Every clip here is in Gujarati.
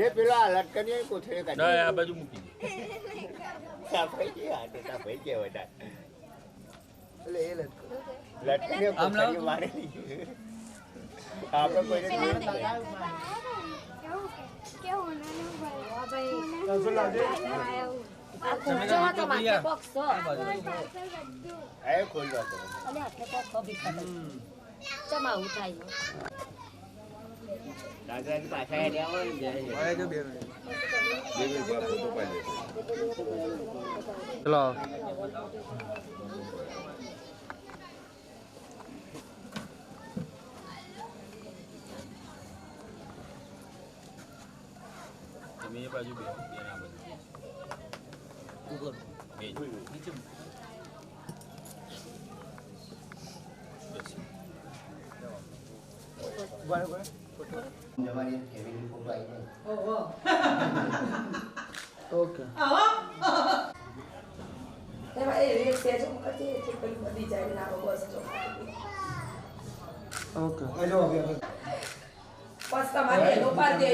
એ પેલા લટકની કોથળે કાઢી આ બાજુ મૂકી દે. સાફાઈ કે આ તો સાફાઈ કે વડા એટલે એ લટકો લટકની કોથળી મારેલી આપણે કોઈને કેવું એ ખોલ દો તો ચમાવું થાય દાદાની પાછા હેડે આવો ને જાય હવે જો 2 મિનિટ ફોટો પાડી દે. ચલો તમે એ બાજુ બે આ બાજુ બે નીચે બરાબર જવાની કેવી ફોટો આવી ઓકે એમાં એ રેટ છે જો કરતી એટલે પેલું બધી જાય ના બસ જો ઓકે બસ તમારે એનો પાર દે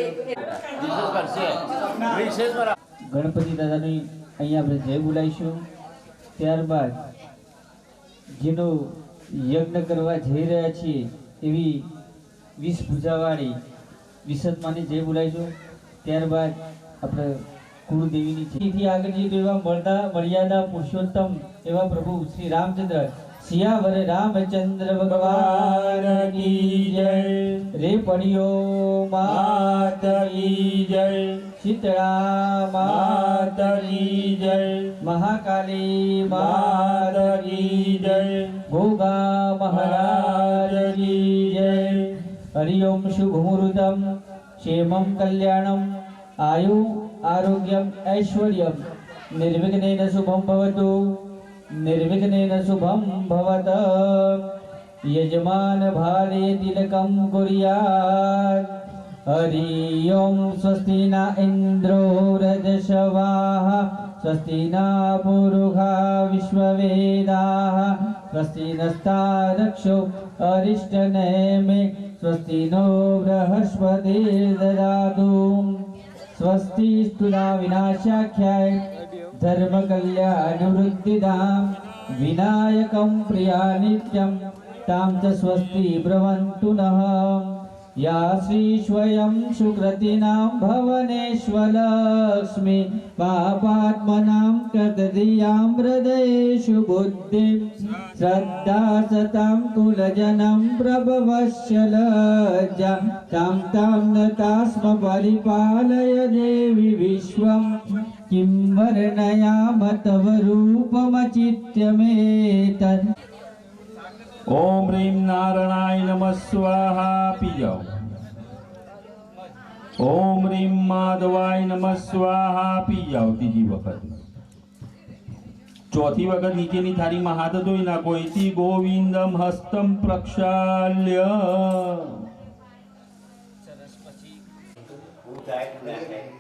ગણપતિ દાદાની અહીંયા આપણે જય બોલાવીશું. ત્યારબાદ જેનો યજ્ઞ કરવા જઈ રહ્યા છીએ એવી 20 ભુજાવાળી વિસતમાની જય બોલાવીશું. ત્યારબાદ આપણે કુળદેવીની જયથી આગળ જઈએ તો એવા મર્યાદા પુરુષોત્તમ એવા પ્રભુ શ્રી રામચંદ્ર સિયાવર રામચંદ્ર ભગવાન કી જય. રે પડ્યો માત કી જય. શીતળા માત કી જય. મહાકાલી માત કી જય. ગોગા મહારાજ કી જય. હરિ ઓમ શુભ મુહૂર્તમ ક્ષેમં કલ્યાણમ આયુ આરોગ્યમ ઐશ્વર્યમ નિર્વિઘ્નેન શુભમ ભવતુ निर्विघ्नेन शुभं भवत. यजमान भाले तिलकं कुर्यात्. हरि ओं स्वस्ति न इन्द्रो रजशवाः स्वस्ति न पुरुषा विश्ववेदाः स्वस्ति नस्तारक्षो अरिष्टनेमि स्वस्ति नो बृहस्पतिर्ददातु. स्वस्ति स्तुना विनाशाख्याय धर्म कल्याण वृद्धिदां विनायकं प्रिया नित्यं तां च स्वस्ति ब्रवन्तु नः. या श्री स्वयं सुकृतिनां भवनेश्वरलक्ष्मी पापात्मनां कृतधियां हृदयेषु बुद्धिं श्रद्धा सतां कुलजनं प्रभवस्य लज्जा तां तां नतास्म परिपालय देवि विश्वं किं वर्णयाम तव रूपमचित्यमेतत्. ओम ह्रीं नारायणाय नमः स्वाहा पी जाओ. ओम ह्रीं माधवाय नमः स्वाहा पी जाओ. तीजी वखत चौथी वखत नीचेनी थाली में हाथ धोई नाखो. इति गोविंदम हस्तम प्रक्षाल्य.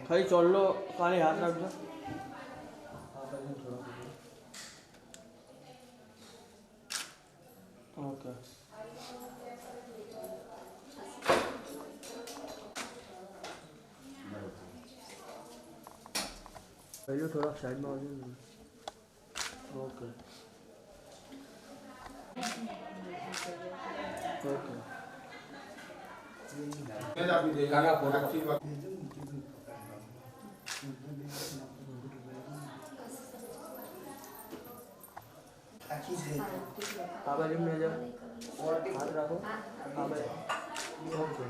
ખાલી ચોલ્લો ખાલી હાથ રાખજો. ઓકે પહેલું થોડાક સાઈડમાં આવજો ને. ઓકે ઓકે આ બાજુ મેં જાઓ. હાથ રાખો. આ બાજુ. ઓકે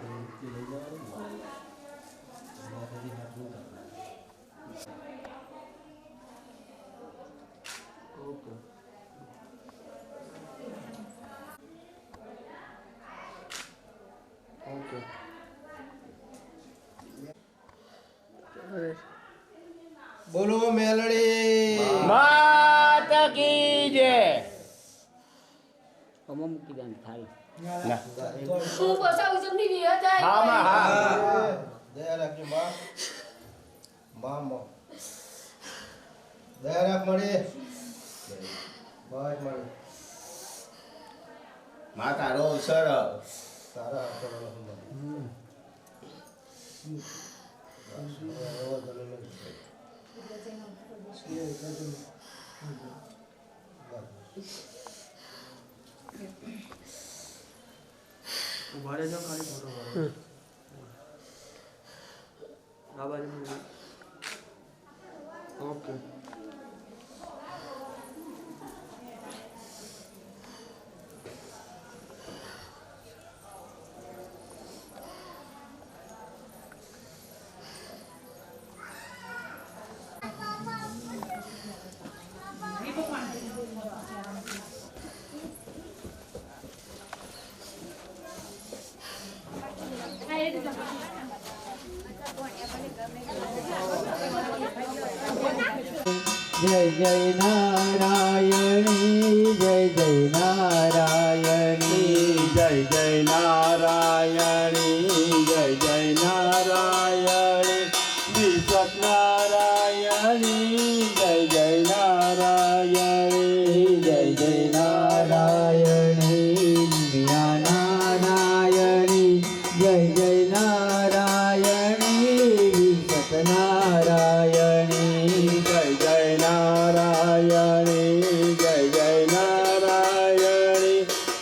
ઓકે ઓકે બોલો મેલડી માતા કી જય. અમો મૂકી દે થાળી. શું બસાવું જમની ની હતા હા માં હા દયા રાખજો માં માં માં દયા રાખ મળી બસ મળી માં તારો અવસર સારા કરવાનો ઉભા રહેજો ખાલી ફોટો પાડો આ બાજુ ઓકે જય જય નારાયણી જય જય નારાયણી જય જય નારાયણી જય જય નારાયણી વિશ્વત નારાયણી જય જય નારાયણી જય જય નારાયણી મિયા નારાયણી જય જય નારાયણી વિસત નારાયણી જય જય નારાયણી જય જય નારાયણી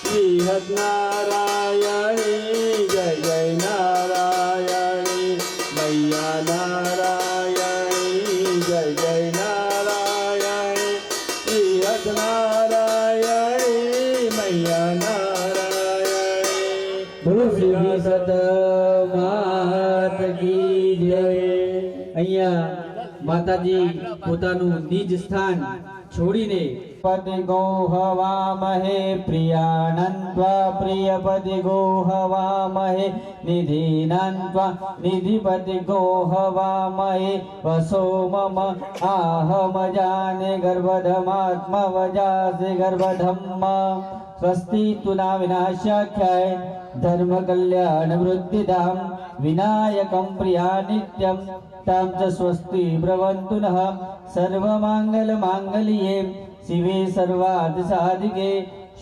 વિહત નારાયણી જય જય નારાયણી મૈયા નારાયણી જય જય નારાયણી વિહત નારાયણી મૈયા નારાયણી બોલો શ્રી સત માત કી જય. અહીંયા માતાજી પોતાનું નિજ સ્થાન છોડીને પતિ ગો હવામહે પ્રિયાનંત્વા પ્રિયપતિ ગો હવામહે નિધિનંત્વા નિધિપતિ ગો હવામહે વસો મમ આહમ જાને ગર્ભધમાત્મવજાસે ગર્ભધમ્મ સ્વસ્તિ તુના વિનાશાખ્યાય ધર્મ કલ્યાણ વૃદ્ધિધામ વિનાયકમ પ્રિયા નિત્યમ તામ ચ સ્વસ્તિ બ્રવन्तु નઃ સર્વમાંગલ માંગલ્યે શિવે સર્વાર્થ સાધિકે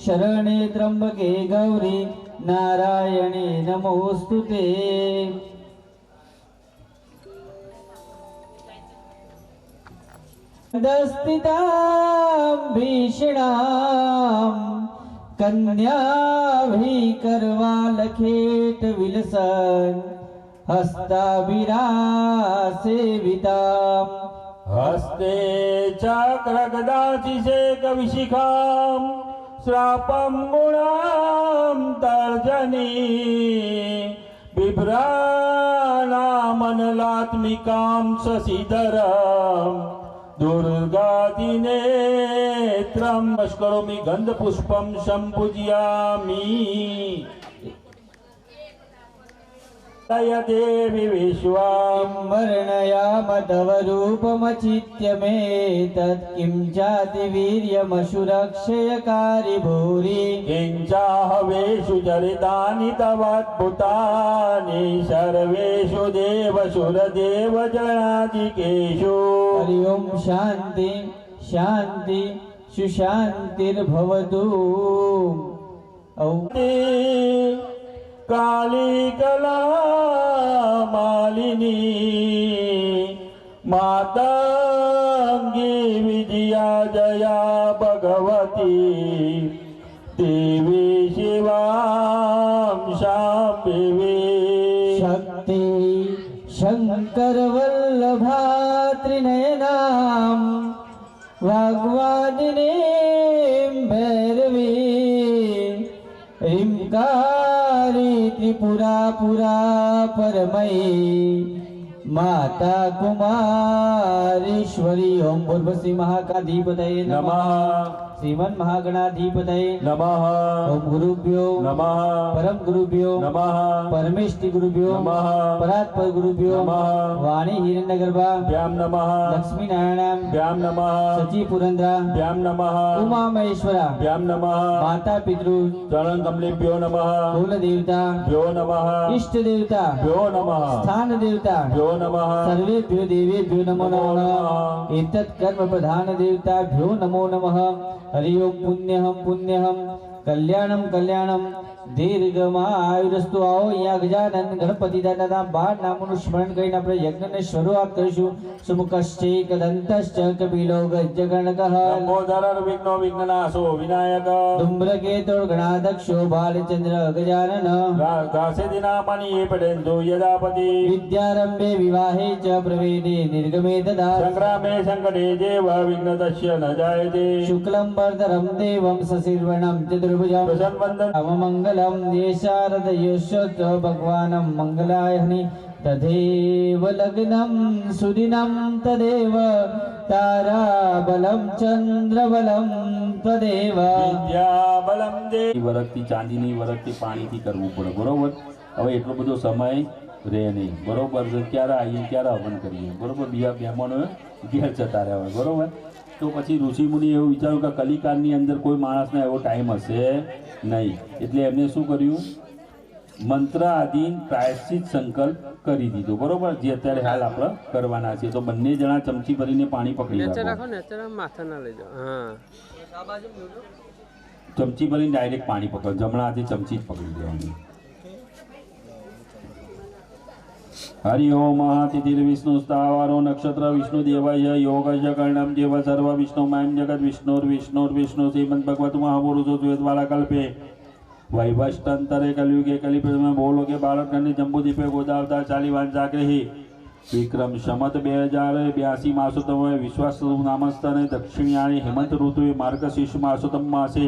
શરણે ત્રંબકે ગૌરી નારાયણે નમોસ્તુતે. દસ્તિતામ ભીષણામ કન્યાભીકરવા લખેટ વિલસન હસ્તાભિરાસેવિતામ હસ્તે ચક્રગદાચિષેકવિશિખાં શ્રાપં ગુણાં તર્જની બિભ્રાણામનલાત્મિકાં શશિધરં दुर्गादिनेत्रं नमस्करोमि गन्धपुष्पं सम्पूजयामि तय देवी विश्वां वर्णयाम तव रूपमचित्य मे तत् किं जाति वीर्यमशुरक्षयकारि भूरि किञ्चाहवेषु चरितानि तवाद्भुतानि सर्वेषु देवसुरदेवजनादिकेषु हरि ओं शान्ति शान्ति सुशान्तिर्भवतु. औ काली कला मालिनी मातंगी विजया जया भगवती देवी शिवां शाम्भवी शक्ति शंकर वल्लभा त्रिनयनां वाग्वादिनी भैरवी ह्रींकारी त्रिपुरा पुरा परमयी माता कुमारीश्वरी. ओम भूर्भुवस्सुः महागणाधिपतये नमः. श्रीमन् महागणाधिपतये नमः. ओम गुरुभ्यो नमः. परम गुरुभ्यो नमः. परमेष्टि गुरुभ्यो नमः. परात्पर गुरुभ्यो नमः. वाणी हिरण्यगर्भाभ्यां नमः. लक्ष्मी नारायणाभ्यां नमः. सची पुरंदराभ्यां नमः. उमा महेश्वराभ्यां नमः. माता पितृ चरण कमलेभ्यो नमः. कुल देवताभ्यो नमः. इष्ट देवताभ्यो नमः. स्थान देवताभ्यो नमः. सर्वेभ्यो देवेभ्यो नमो नमः. एतत् कर्म प्रधान देवताभ्यो नमो नमः. हरि ओम पुण्यहं पुण्यहं कल्याणं कल्याणं દીર્ઘમાયુરસ્તુ. આવો અહીંયા ગજાનંદ ગણપતિ દાદાના 12 નામોનું સ્મરણ કરીને આપણે યજ્ઞની શરૂઆત કરીશું. સુમુખશ્ચૈક દંતશ્ચ કપિલો ગજ્જગણકઃ લંબોદરર વિઘ્નો વિઘ્નનાશો વિનાયક ધૂમ્રકેતુર ગણાધક્ષો બાલચંદ્ર ગજાનન દાસેતિ નામાની પઠન્તુ યદાપતિ વિદ્યારંભે વિવાહે ચ પ્રવેદે નિર્ગમે તદા સંગ્રામે સંકટે જેવ વિઘ્નતસ્ય ન જાયતે શુક્લમ વરદરમ દેવમ સશિર્વણમ ચતુર્ભુજમ પ્રસન્નવંદન મંગલમ દેશારદયોશ્ચ ભગવાનમ મંગલાયહનિ તદેવ લગ્નમ સુદિનમ તદેવ તારાબલમ ચંદ્રબલમ તદેવ વિદ્યાબલમ દે વરખથી ચાંદીની વરખથી પાણીથી કરવું પડે બરોબર. હવે એટલો બધો સમય રહે નહીં બરોબર. ક્યારે આવીએ ક્યારે હવન કરીએ બરોબર. બીજા મહેમાનો ઘેર જતા રહ્યા હોય બરોબર. તો પછી ઋષિમુનિ એવું વિચાર્યું કે કલિકાળની અંદર કોઈ માણસને એવો ટાઈમ હશે નહીં, એટલે એમને શું કર્યું, મંત્ર આધીન પ્રાયશ્ચિત સંકલ્પ કરી દીધો બરોબર. જે અત્યારે હાલ આપણે કરવાના છે. તો બંને જણા ચમચી ભરીને પાણી પકડી રાખો. ચમચી ભરીને ડાયરેક્ટ પાણી પકડ, જમણા હાથે ચમચી જ પકડી દેવાની. હરિ ઓમ તિથિર્વિષ્ણુ સ્થાવરો નક્ષત્ર વિષ્ણુ દેવાય યોગસ્ય કર્ણમ દેવ સર્વ વિષ્ણુ માયમ જગત વિષ્ણુર્વિષ્ણુ શ્રીમદ ભગવત મહાપુરુષો દ્વૈતવાલા કલ્પે વૈવષ્ટંતરે કલયુગે કલિપુરમાં બોલો કે બાળકને જંબુદીપે ગોદાવતા ચાલીવાન જાગ્રહી વિક્રમ શમત 2082 માસોતમ વિશ્વાસ નામસ્તને દક્ષિણાણી હેમંત ઋતુએ માર્ગશીર્ષ માસોતમ માસે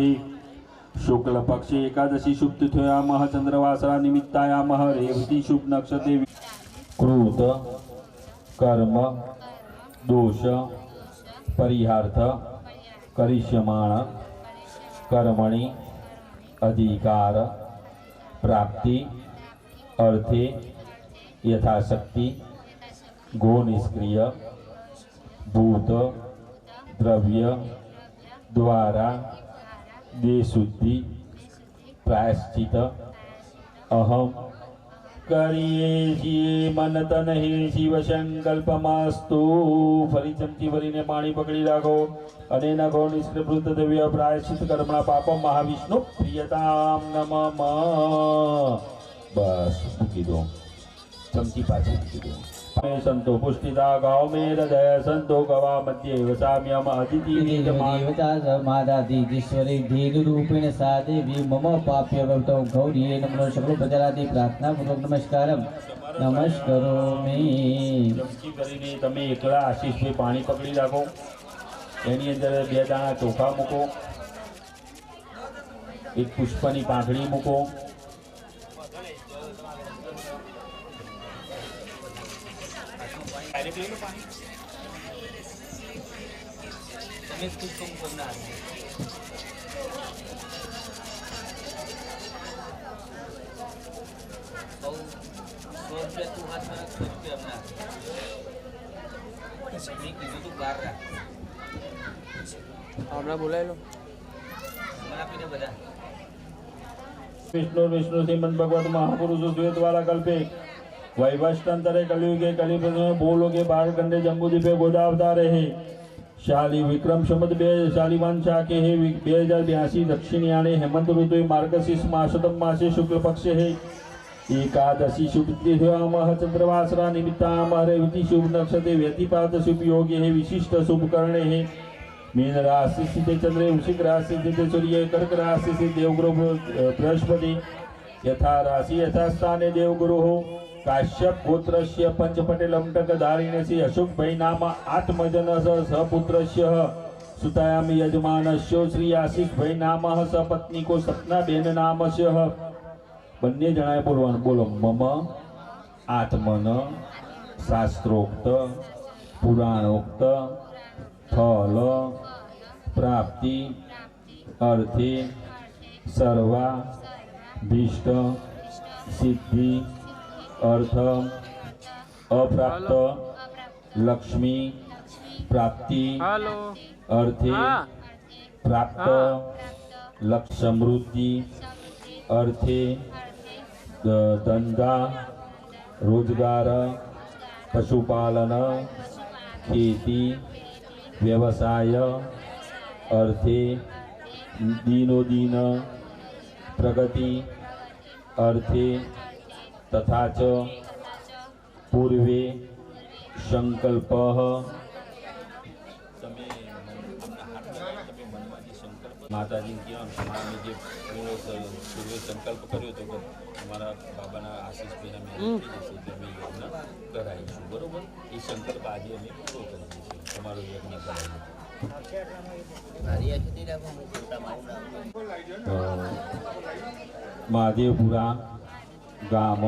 શુક્લ પક્ષે એકાદશી શુભ તિથ્યામહ ચંદ્રવાસરા નિમિત્તાયામહ રેવતી શુભ નક્ષત્રે કૃત કર્મ દોષ પરિહાર્થ કરિષ્યમાણ કર્મણિ અધિકાર પ્રાપ્તિ અર્થે યથાશક્તિ ગો નિષ્ક્રિય ભૂત દ્રવ્ય દ્વારા દેહ શુદ્ધિ પ્રાયશ્ચિત અહમ કરીએ છીએ મન તન હે શિવ સંકલ્પમસ્તુ. ફરી ચમચી ભરીને પાણી પકડી રાખો અને નખો નિષ્કૃત દ્રવ્ય પ્રાયશ્ચિત કર્મણા પાપમ મહાવિષ્ણુ પ્રિયતામ નમઃ. બસ મૂકી દો, ચમચી પાછી મૂકી દો. સંતો પુષ્ટિતા ગાવ મે હૃદય સંતો ગવા મધ્ય વસામ્યમ અદિતિ દેવતા માદાદીશ્વરી ધીર રૂપિણ સા દેવી મમ પાપ્ય ભક્તો ગૌરી નમો સકલ પ્રજારાથી પ્રાર્થના પૂર્વક નમસ્કારમ નમસ્કરોમી. ચમચી કરીને તમે એકલા આશીષભાઈ પાણી પકડી રાખો, એની અંદર 2 દાણા ચોખા મૂકો, એક પુષ્પની પાંખડી મૂકો, હમણાં બોલાવી લો. વિષ્ણુ શ્રીમદ ભગવત મહાપુરુષો દ્વૈતવાલા કલ્પે વૈવષ્ટંતરે કલયુગે કલિપુરમાં બોલો કે બાળકંડે જંબુદીપે ગોદાવતારે હે શાલી વિક્રમ સંવત 2 શાલીવાન શાકે હે 2082 દક્ષિણાયને હેમંત ઋતુએ માર્ગશીર્ષ માસોતમ માસે શુક્લ પક્ષે હે एकादशी शुभ तिथ्यामः चंद्रवासरा निमित्तामः रेवती शुभ नक्षत्रे व्यतिपात शुभ योगे है विशिष्ट शुभ करणे है मीन राशि स्थिते चंद्रे वृश्चिक राशि स्थिते सूर्य कर्क राशि से देवगुरु बृहस्पति यथा राशि यथा स्थाने देवगुरु हो काश्यप गोत्रस्य पंचपटेलमटक धारिणस्य अशोक भाई नाम आत्मजनस सपुत्रस्य सुतायामि यजमानस्य श्री आशिष भाई नाम सपत्नी को सपना बेन नामस्य बन्ने जणाए बोलवानुं बोलो मम आत्मन शास्त्रोक्त पुराणोक्त फल प्राप्ति अर्थे सर्वा भीष्ट सिद्धि अर्थ अप्राप्त लक्ष्मी प्राप्ति अर्थे प्राप्त लक्ष्य समृद्धि अर्थे धंधा रोजगार पशुपालन खेती व्यवसाय अर्थे दीनो दीन प्रगति अर्थे तथा च पूर्वे संकल्पः माताजी की हमारे जो पूर्व संकल्प કર્યો તો કે અમારા બાબાના આશીષ ભાઈના મેં યજ્ઞ કરાવીશું બરોબર એ સંકલ્પ આજે અમે પૂરો કરીએ છીએ તમારો યજ્ઞ કરાવીએ મહાદેવપુરા ગામ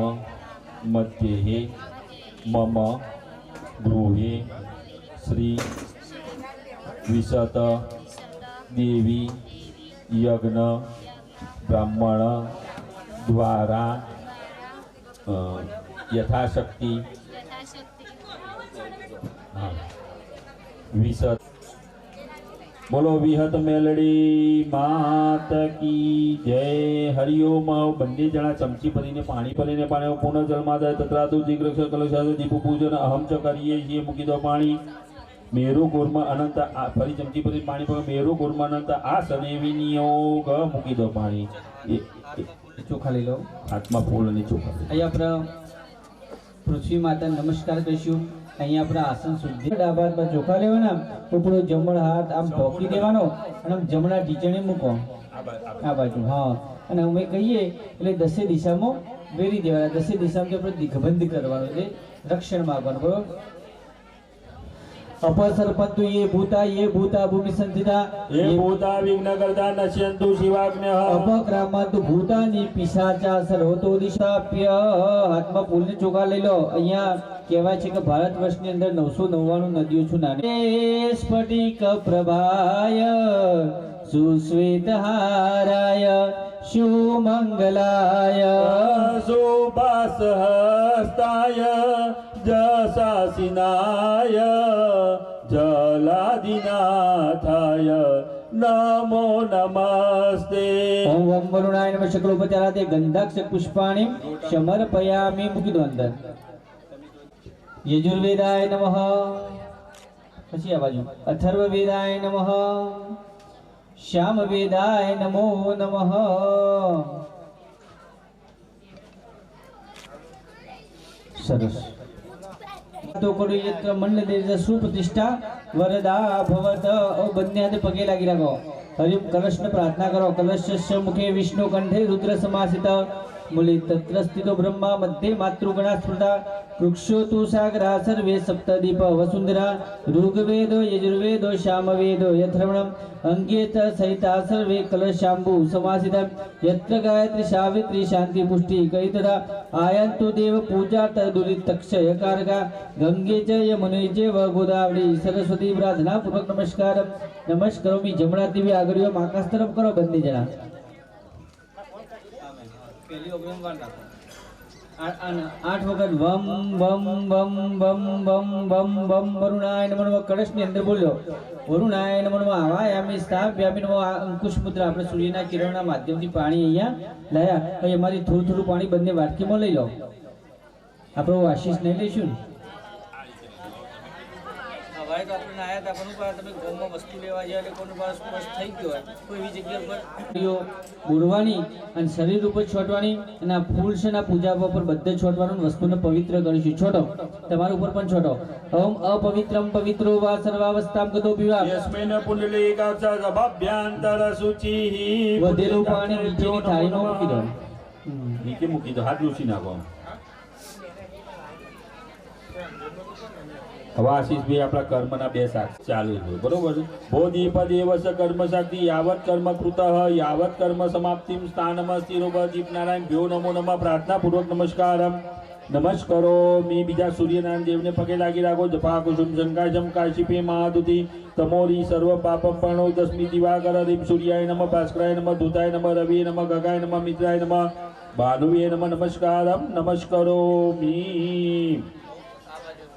મધ્યે મમ ગૃહે શ્રી વિશત देवी यज्ञ ब्राह्मण द्वारा यथाशक्ति विशत बोलो विहत मेलड़ी मात की जय हरिओम बंदे जना चमची भरीने पाणी भरीने पाणी पूर्ण जलमादाय तत्रातु दिग्रक्ष कलशाद दीप पूजन अहम च करिए ये मूकी दो पाणी मेरु गुर्म अनंत फरी चमची भरी पाणी पर मेरु गुर्म अनंत आ सने विनियोग मूकी दो पाणी ચોખા લઈ લો હાથમાં ફૂલ અને ચોખા અહીંયા આપણે પૃથ્વી માતા નમસ્કાર કરીશું અહીંયા આપણે આસન શુદ્ધિ ડાબા હાથમાં ચોખા લેવાના ઉપરો જમણ હાથ આમ ઢોકી દેવાનો અને આમ જમણા ઢીચણે મૂકો આ બાજુ હા અને અમે કહીએ એટલે દસે દિશામાં વેરી દેવાના દસે દિશામાં આપણે દિગ્બંધ કરવાનું એટલે રક્ષણ માંગવાનું બરોબર अपसर्पन्तु ये भूता भूमि संस्थिता ये भूता विघ्न करता नश्यन्तु शिवाग्न्यः अपक्रामन्तु भूतानि पिशाचा सर्वतो दिशाप्य हाथમાં ફૂલને ચોખા લઈ લો અહીંયા કહેવાય છે કે ભારત વર્ષની અંદર 999 નદીઓ છે નાની સ્ફટિક પ્રભાય સુશ્વેતહારાય શુમંગલાય શુભાસહસ્તાય जसासिनाय जलादिनाथाय नमो नमस्ते ओम ओम वरुणाय नमः शुक्लोपचाराते गंधाक्ष पुष्पाणि समर्पयामि મૂકી દો અંદર यजुर्वेदाय नमः પછી આ બાજુ अथर्ववेदाय नमः श्यामवेदाय नमो नमः સરસ तो करो यत्र मंडल देश सुप्रतिष्ठा वरदा भवत ओ બંને હાથે પગે લાગી રાખો હરિ કલશને પ્રાર્થના કરો કલશસ્ય મુખે વિષ્ણુ કંઠે રુદ્ર સમાસિત મૂલે તત્ર સ્થિતો બ્રહ્મા મધ્યે માતૃગણા સ્મૃતા વૃક્ષો તુ સાગરા સર્વે સપ્તદીપ વસુંધરા ઋગ્વેદો યજુર્વેદો સામવેદો યથર્વણમ અંગે ચ સહિતા સર્વે કલશાંબુ સમાસિત यत्र गायत्री सावित्री शांति पुष्टि कहितरा आयन्तु देव पूजा तदुरितक्षय कारका गंगे च यमुने च गोदावरी सरस्वती प्रार्थना पूर्वक नमस्कार नमस्कारोमी जमणा देवी आगळीओ आकाश तरफ करो બંને જણા પહેલી ઓગમ વાર નાખો 8 વખત વમ વમ વમ વમ વમ વમ વમ વરુણાય નમઃ કળશની અંદર બોલ્યો વરુણાય નમઃ આવાયામિ સ્થાપ્યામિ નમઃ અંકુશ મુદ્રા આપણે સૂર્યના કિરણના માધ્યમથી પાણી અહીંયા લાયા હવે અમારી થોડું થોડું પાણી બંને વાટકીમાં લઈ લો આપણે આશીષ નહીં લઈશું હવાય તો આપણે આયા હતા પણ ઉપર તમે ગોમમાં વસ્તુ લેવા જાય એટલે કોઈનું પાસ સ્પષ્ટ થઈ ગયો હોય કોઈ એવી જગ્યા પર બોલવાની અને શરીર ઉપર છોટવાની અને આ ફૂલ છે ના પૂજા ઉપર બધે છોટવાનું વસ્તુને પવિત્ર કરીશું છોટો તમારા ઉપર પણ છોટો ઓમ અપવિત્રમ પવિત્રો વા સર્વાવસ્થામ ગતો પીવા યસ્મિન પુંડલીકાક્ષ સભાભ્યાંતર શુચિઃ વધેલું પાણી નીચેની થાળીમાં મૂકી દો નીચે મૂકી દો હાથ લૂછી નાખો હવે આશીષભાઈ આપણા કર્મના બે સાક્ષી ચાલુ છે બરોબર બોધિપદેવસ કર્મ શક્તિ યાવત કર્મ કૃત યાવત કર્મ સમાપ્તિમ સ્થાનમ સ્થિરોબ દીપ નારાયણ ભ્યો નમો નમઃ પ્રાર્થના પૂર્વક નમસ્કારમ નમસ્કારો મી બીજા સૂર્યનારાયણ દેવને પગે લાગી રાખો જપા કુસુમ શંકાજમ કાશીપે મહાદુતિ તમોરી સર્વ પાપમ પરણો દસ્મી દિવાકર રીમ સૂર્યાય નમઃ ભાસ્કરાય નમઃ ધૂતાય નમઃ રવિએ નમઃ ગગાય નમઃ મિત્રાય નમઃ ભાનુવે નમઃ નમસ્કારમ નમસ્કારો મી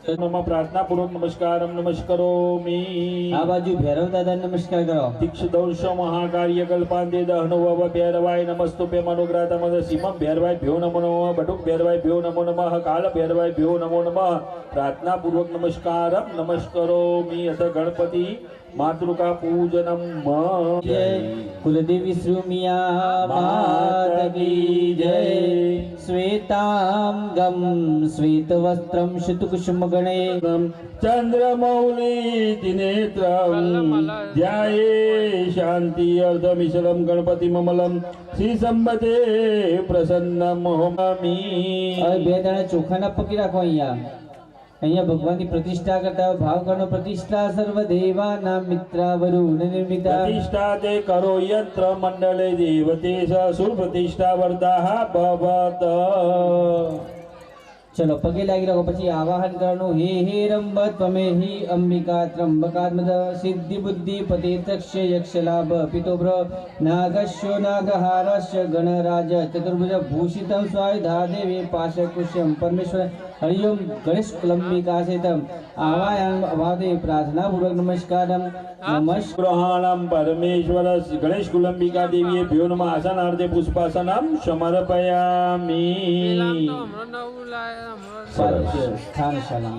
મમ પ્રાર્થના પૂર્વક નમસ્કારમ નમસ્કારોમી આ બાજુ ભૈરવ દાદા નમસ્કાર કરો દીક્ષ દૌર્ષ મહાકાર્ય કલ્પાંતે દહનો વવ ભૈરવાય નમસ્તુપે મનોગ્રાતમ સીમમ ભૈરવાય ભ્યો નમો નમઃ બટુક ભૈરવાય ભ્યો નમો નમઃ કાલ ભૈરવાય ભ્યો નમો નમઃ પ્રાર્થના પૂર્વક નમસ્કારમ નમસ્કારોમી અથ ગણપતિ मातृका पूजनम जय कुलदेवी श्रुमिया मात की जय श्वेतांगम श्वेतवस्त्रम शुतकुसुमगणे चंद्रमौली नेत्रम ध्याये शांति अर्धमिशलम गणपति ममलम श्री संबते प्रसन्नम होमामि। હવે બે દાણા ચોખાના પકી રાખો અહીંયા ભગવાનની પ્રતિષ્ઠા કરતા હોય ભાવ કરનો પ્રતિષ્ઠા સર્વ દેવાના મિત્રા વરુણ નિર્મિતા प्रतिष्ठा ते करो यत्र मंडले देवते सुर प्रतिष्ठा वर्धाः भवत। ચલો પગે લાગી રાખો પછી આવાહન કરવાનું હે હે રંબ ત્વમેહિ અંબિકા ત્રંબકાત્મદ સિદ્ધિ બુદ્ધિ પતે તક્ષ યક્ષ લાભ પિતોભ્ર નાગસ્યો નાગહારસ્ય ગણરાજ ચતુર્ભુજ ભૂષિતમ સ્વાયુધા દેવી પાશકુશ્યમ પરમેશ્વર હરિઓમ ગણેશ કુલંબિકા સહિતમ આવાહન ભાવે પ્રાર્થના પૂર્વક નમસ્કારમ નમસ્કાર ग्रहाणं परमेश्वर गणेश कुलंबिका देवी भ्यो नमः आसनार्थे पुष्पासनं समर्पयामि। स्थानशाला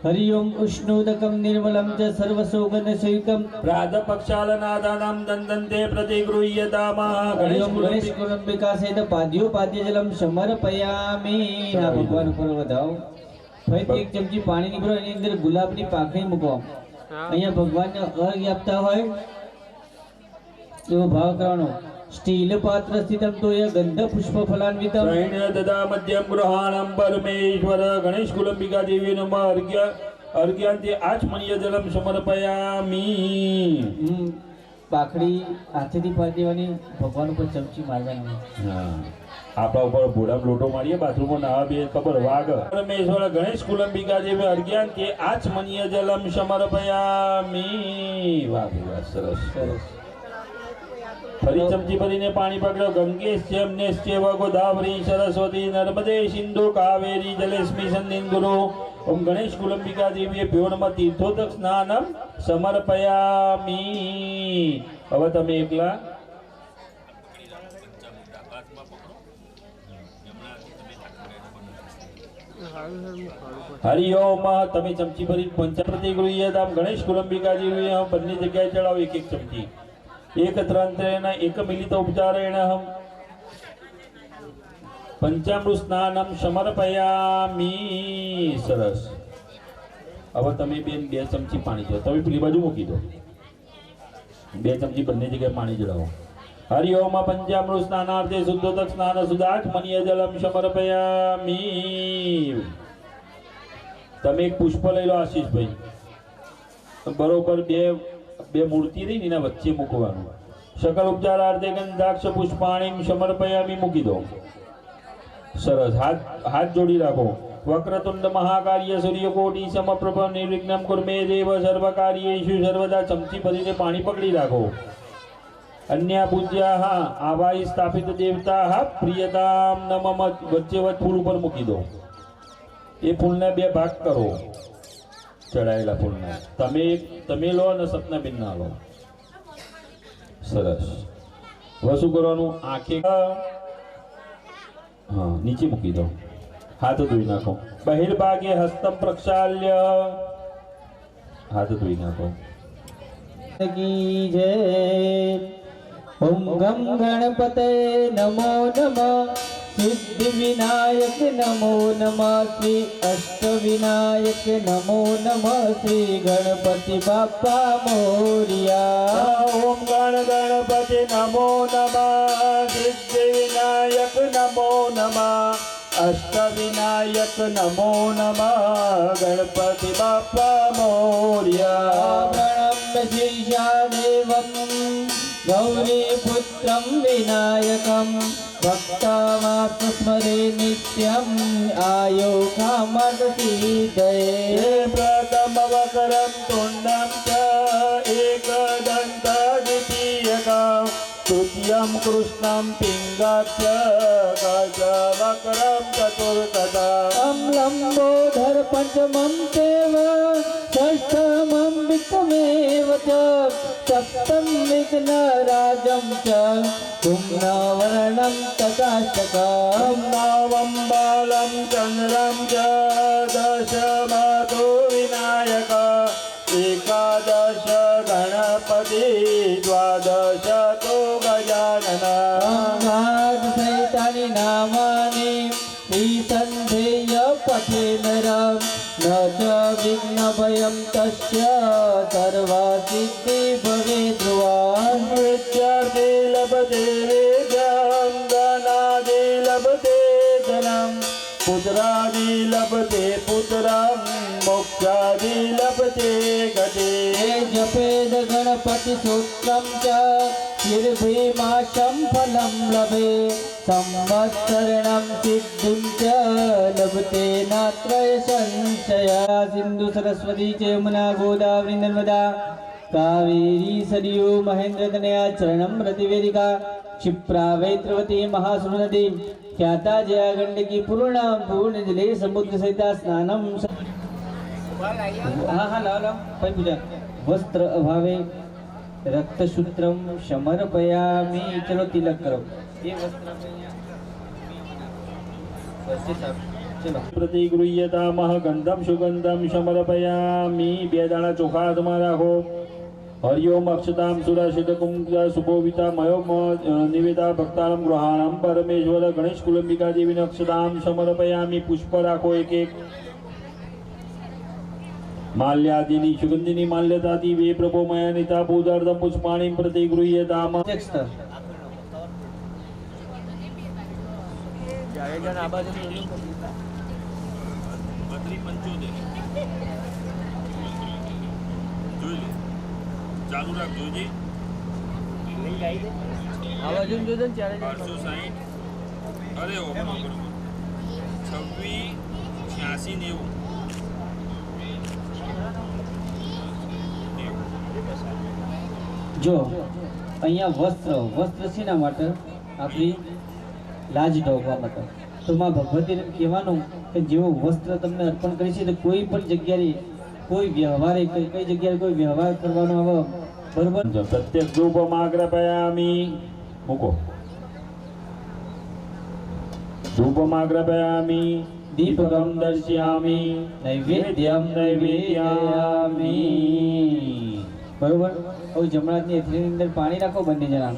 हरि ओम उष्णोदकं निर्मलं च सर्वसौगन्धसहितं प्रातःपक्षालनादानं दन्दन्ते प्रतिगृह्यतामः हरि ओम गणेश कुलंबिका सहित पाद्योपाद्यजलं समर्पयामि। આ ભગવાન ઉપર વધાવો ફરીથી એક ચમચી પાણી નીકળો એની અંદર ગુલાબની પાંખડી મૂકો અહીંયા ભગવાનને અર્ઘ્ય આપતા હોય એવો ભાવ કરવાનો स्टील पात्र स्थितम तो यह गंध पुष्प फलान्वितम सैन्य ददा मध्यम गृहाणं परमेश्वर गणेश कुलंबिका देवी नमः अर्घ्यांते आचमनीय जलम समर्पयामि। પાખડી હાથેથી પાડી દેવાની ભગવાન ઉપર ચમચી મારવાની આપણા ઉપર ભોળા લોટો મારીએ બાથરૂમમાં નાવા બે ખબર વાગ પરમેશ્વર ગણેશ કુલંબિકા દેવી અર્ઘ્યાંતે આચમનીય જલમ સમર્પયામિ। વાહ વાહ સરસ સરસ ફરી ચમચી ભરીને પાણી પકડો ગંગેશ્ચમ નેશ્ચેવ ગોદાવરી સરસ્વતી નર્મદે સિંધુ કાવેરી જલેસ્મિ સન્નિધિ ओम गणेश कुलंबिका देवी भ्यो नमः तीर्थोदक स्नानम समर्पयामि। હવે તમે એકલા हरि ओम તમે ચમચી ભરી પંચામૃતિ ગૃહ્યતામ ગણેશ कुलंबिका देवी हम બંને જગ્યાએ ચડાવો એક એક ચમચી एक ત્રંત્રેણ એક મિલિત ઉપચારેણ हम पंचामृत स्नानम समर्पयामि। सरस હવે તમે બેન બે ચમચી પાણી જો તમે પેલી બાજુ મૂકી દો બે ચમચી બંને જગ્યાએ પાણી જડાવો। हरि ओम पंचामृत स्नानार्थे शुद्धोदक स्नान सुदाचमनीय जलम समर्पयामि। તમે એક પુષ્પ લઈ લો આશીષભાઈ બરોબર બે મૂર્તિ રહી ને એના વચ્ચે મૂકવાનું सकल उपचारार्थे गंधाक्ष पुष्पाणिम समर्पयामि મૂકી દો। सरस हाथ जोड़ी राखो वक्रतुंड महाकार्य सूर्यकोटि समप्रभ निर्विघ्नं कुर्मे देव सर्वकार्येषु सर्वदा चमची भरीने पाणी पकड़ी राखो। अन्य पूज्याः आवाहि स्थापित देवताः प्रियतां नमः वच्चे वच फूल पर मूकी दो। ये फूलने बे भाग करो चढ़ाયેલા ફૂલને તમે લો અને સપનાબેન ના લો। સરસ વસુ કરવાનું આંખે हाँ नीचे मूकी दो हाथ धोई नाखो बहिर्भागे हस्तम प्रक्षाल्य हाथ धोई नाखो। की जय ओम गम गणपते नमो नमः सिद्धि विनायक नमो नमः श्री अष्ट विनायक नमो नमः श्री गणपति बाप्पा मोरिया। ओम गणपति नमो नमः सिद्धि विनायक नमो नमः अष्ट विनायक नमो नमः गणपति बाप्पा मोरिया। प्रणम्य शीर्षादेवं गौरी पुत्रं विनायकं भक्तामात्मस्मरे नित्यम् आयो कामदसीदये। प्रथमवकरं तुण्डं च एकदन्तद्वितीयकं तृतीयं कृष्णं पिङ्गाच्च गजवक्रं चतुर्थकम् लम्बोधर पञ्चमं चैव षष्ठमं वित्तमेव च सप्तम विघ्नराजं च पुण्यवर्णं तथाष्टकम् नवं बालं चन्द्रं च दशमतो विनायक एक पठे नरं न च विघ्नभयं तस्य सर्वसिद्धि भवे ध्रुवा विद्यार्थी लभते वेदं धनादि लभते धनं पुत्रादि लभते पुत्रं मोक्षादि लभते गते जपेद गणपति सूत्रं च निर्भीमाशं फलं लभे संवत्सरणं सिद्धिं च लभते नात्रय संशय सिंधु सरस्वती च यमुना गोदावरी नर्मदा कावेरी सरयू महेंद्र तनया चरणं प्रतिवेदिका क्षिप्रा वैत्रवती महासुरनदी ख्याता जया गंडकी पूर्ण जले समुद्र सहिता स्नानम हाँ लाओ पै पूजा वस्त्र अभावे रक्तसूत्रम समर्पयामि चलो तिलक करो ये वस्त्र चलो प्रतिगृह्यतामः गंधम सुगंधम समर्पयामि बेदाणा चोखा हाथમાં રાખો हरिओम अक्षतां सुराशितकुं सुभोविता मयो निवेदा भक्तानां गृहाणां परमेश्वर गणेश कुलंबिका देवी अक्षतां समर्पयामि पुष्प રાખો એક એક माल्यादिनी सुगंधिनी माल्यताति वे प्रभो मया निता पूजार्थं पुष्पाणिं प्रतिगृह्यतामः જાડેજાના આ બાજુ ચાલુ રાખજો જી આ બાજુ જોજો ને જાડેજા 860 અરે ઓ બરોબર 26 86 90 જો અહીંયા વસ્ત્ર શેના માટે આપણી લાજ ઢોકવા માટે તો માં ભગવતીને કહેવાનું કે જેવો વસ્ત્ર તમને અર્પણ કરી છે તો કોઈ પણ જગ્યાએ કોઈ વ્યવહારે કઈ જગ્યાએ કોઈ વ્યવહાર કરવાનો આવે બરોબર પ્રત્યેક ધૂપમાગ્રપયામિ મૂકો ધૂપમાગ્રપયામિ દીપકમ દર્શયામિ નૈવેદ્યમ નૈવેદ્યામિ બરોબર હવે જમણાની એથરીની અંદર પાણી રાખો બંને જણા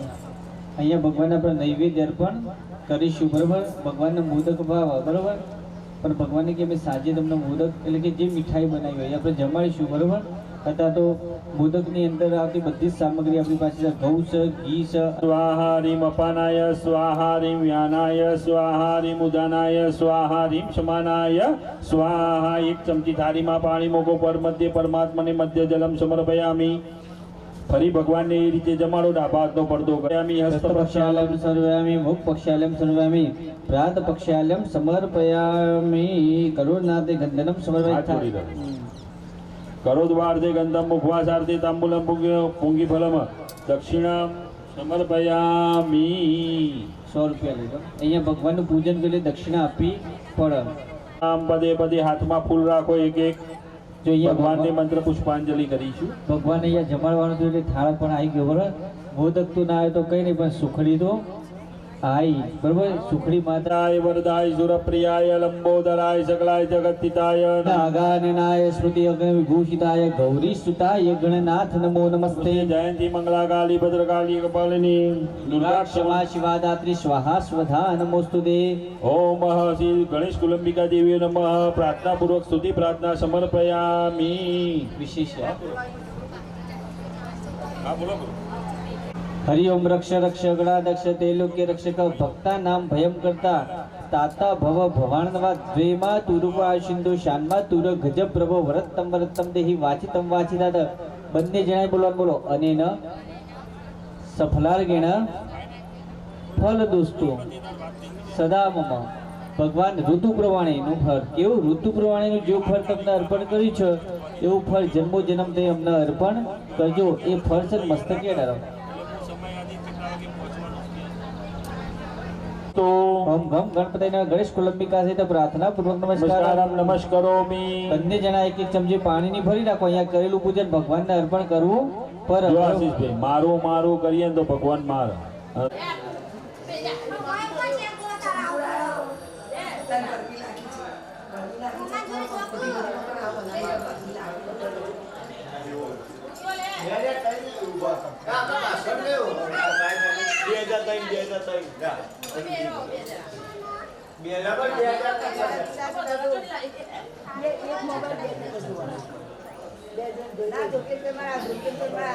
અહીંયા ભગવાનને આપણે નૈવેદ્ય અર્પણ કરીશું બરોબર ભગવાનને મોદક ભાવ બરોબર પણ ભગવાનને કે અમે સાંજે તમને મોદક એટલે કે જે મીઠાઈ બનાવી હોય આપણે જમાડીશું બરોબર છતાં તો મોદકની અંદર આવતી બધી જ સામગ્રી આપણી પાસે છે ઘઉં છે ઘી છે સ્વાહા રીમ અપાનાય સ્વાહા રીમ વ્યાનાય સ્વાહા રીમ ઉદાનાય સ્વાહા રીમ સમાનાય સ્વાહા એક ચમચી થાળીમાં પાણી મૂકો પર મધ્ય પરમાત્માને મધ્ય જલમ સમર્પયામિ ફરી ભગવાનને એ રીતે જમાડો ડાબા હાથનો પડદો કર્યામિ હસ્ત પક્ષાલમ સર્વયામિ મુખ પક્ષાલમ સર્વયામિ પ્રાત પક્ષાલમ સમર્પયામિ કરુણાતે ગંધનમ સમર્પયામિ કરો દ્વાર્થે ગંધમ મુખવાસાર્થે તાંબૂલમ પુંગી ફલમ દક્ષિણા સમર્પયામિ 100 રૂપિયા લઈ લો અહીંયા ભગવાનનું પૂજન કરી દક્ષિણા આપી પડે આમ પદે પદે હાથમાં ફૂલ રાખો એક એક જો અહીંયા ભગવાનને મંત્ર પુષ્પાંજલિ કરીશું ભગવાન અહીંયા જમાડવાનું હતું એટલે થાળ પણ આવી ગયો બરાબર મોદક તો ના આવે તો કઈ નહીં પણ સુખડી તો आई बरोबर सुखड़ी माताय वरदाय सुरप्रियाय लंबोदराय सकलाय जगत्तिताय नागाननाय स्मृति अग्नि विभूषिताय गौरी सुताय गणनाथ नमो नमस्ते जयंती मंगला काली भद्रकाली कपालिनी दुर्गा क्षमा शिवा दात्री स्वाहा स्वधा नमोस्तुते ओम श्री गणेश कुलंबिका देवी नमः प्रार्थना पूर्वक स्तुति प्रार्थना समर्पयामि विशेष हां बोलो हरिओम रक्ष रक्ष गणाध्यक्ष तेलोक्य रक्षक भक्ता नाम भयम करता ताता भव भवानवा द्वेमा तुरुपा सिंधु शानमा तुर गज प्रभो वरत्तम देहि वाचितम वाचितात बन्ने जणाय बोलो अनेन सफलार्गेण फल दोस्तो सदा मम भगवान ऋतु प्रमाणे નું ફળ કેવું ઋતુ પ્રમાણેનું જે ફળ તમને અર્પણ કર્યું છે એવું ફળ જન્મો જન્મ તે અમને અર્પણ કરજો એ ફળ છે મસ્તકે ડારો तो ओम गम गणपति गणेश कुलंबिका सहित प्रार्थना पूर्वक नमस्कारम नमस्कारोमि बन्ने जना एक एक चमचे पानी ની ભરી નાખો અહીંયા કરેલું પૂજન ભગવાનને અર્પણ કરવું પર આશીષભાઈ મારો મારો કરીએ તો ભગવાન માર ના જોકે મારા જોકે મારા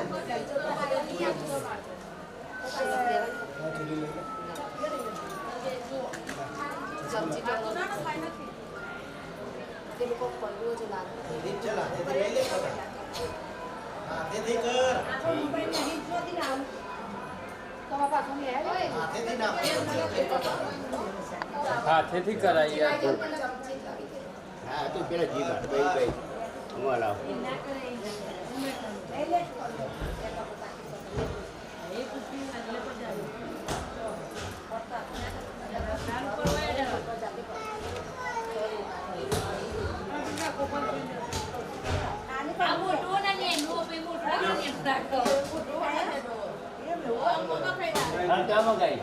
હાથેથી કરાઈ યાર હા તું પેલા જીવા ભાઈ હું લાવ કામ ગઈ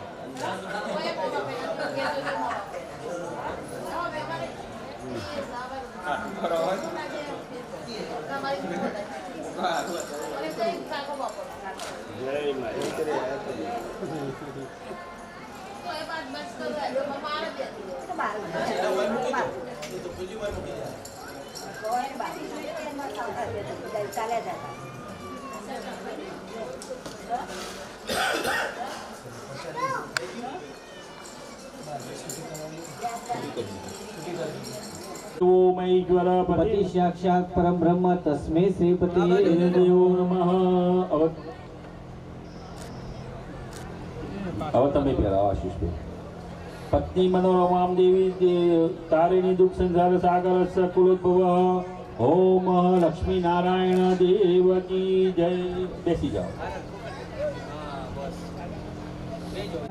पति साक्षात् परम ब्रह्म तस्मै श्री पति देवो नमः अवतमे पेरा आशीष पे पत्नी मनोरमां देवी तारिणी दुख संसार सागर सकुलोद्भव ओम लक्ष्मी नारायण देव की जय बेसी जाओ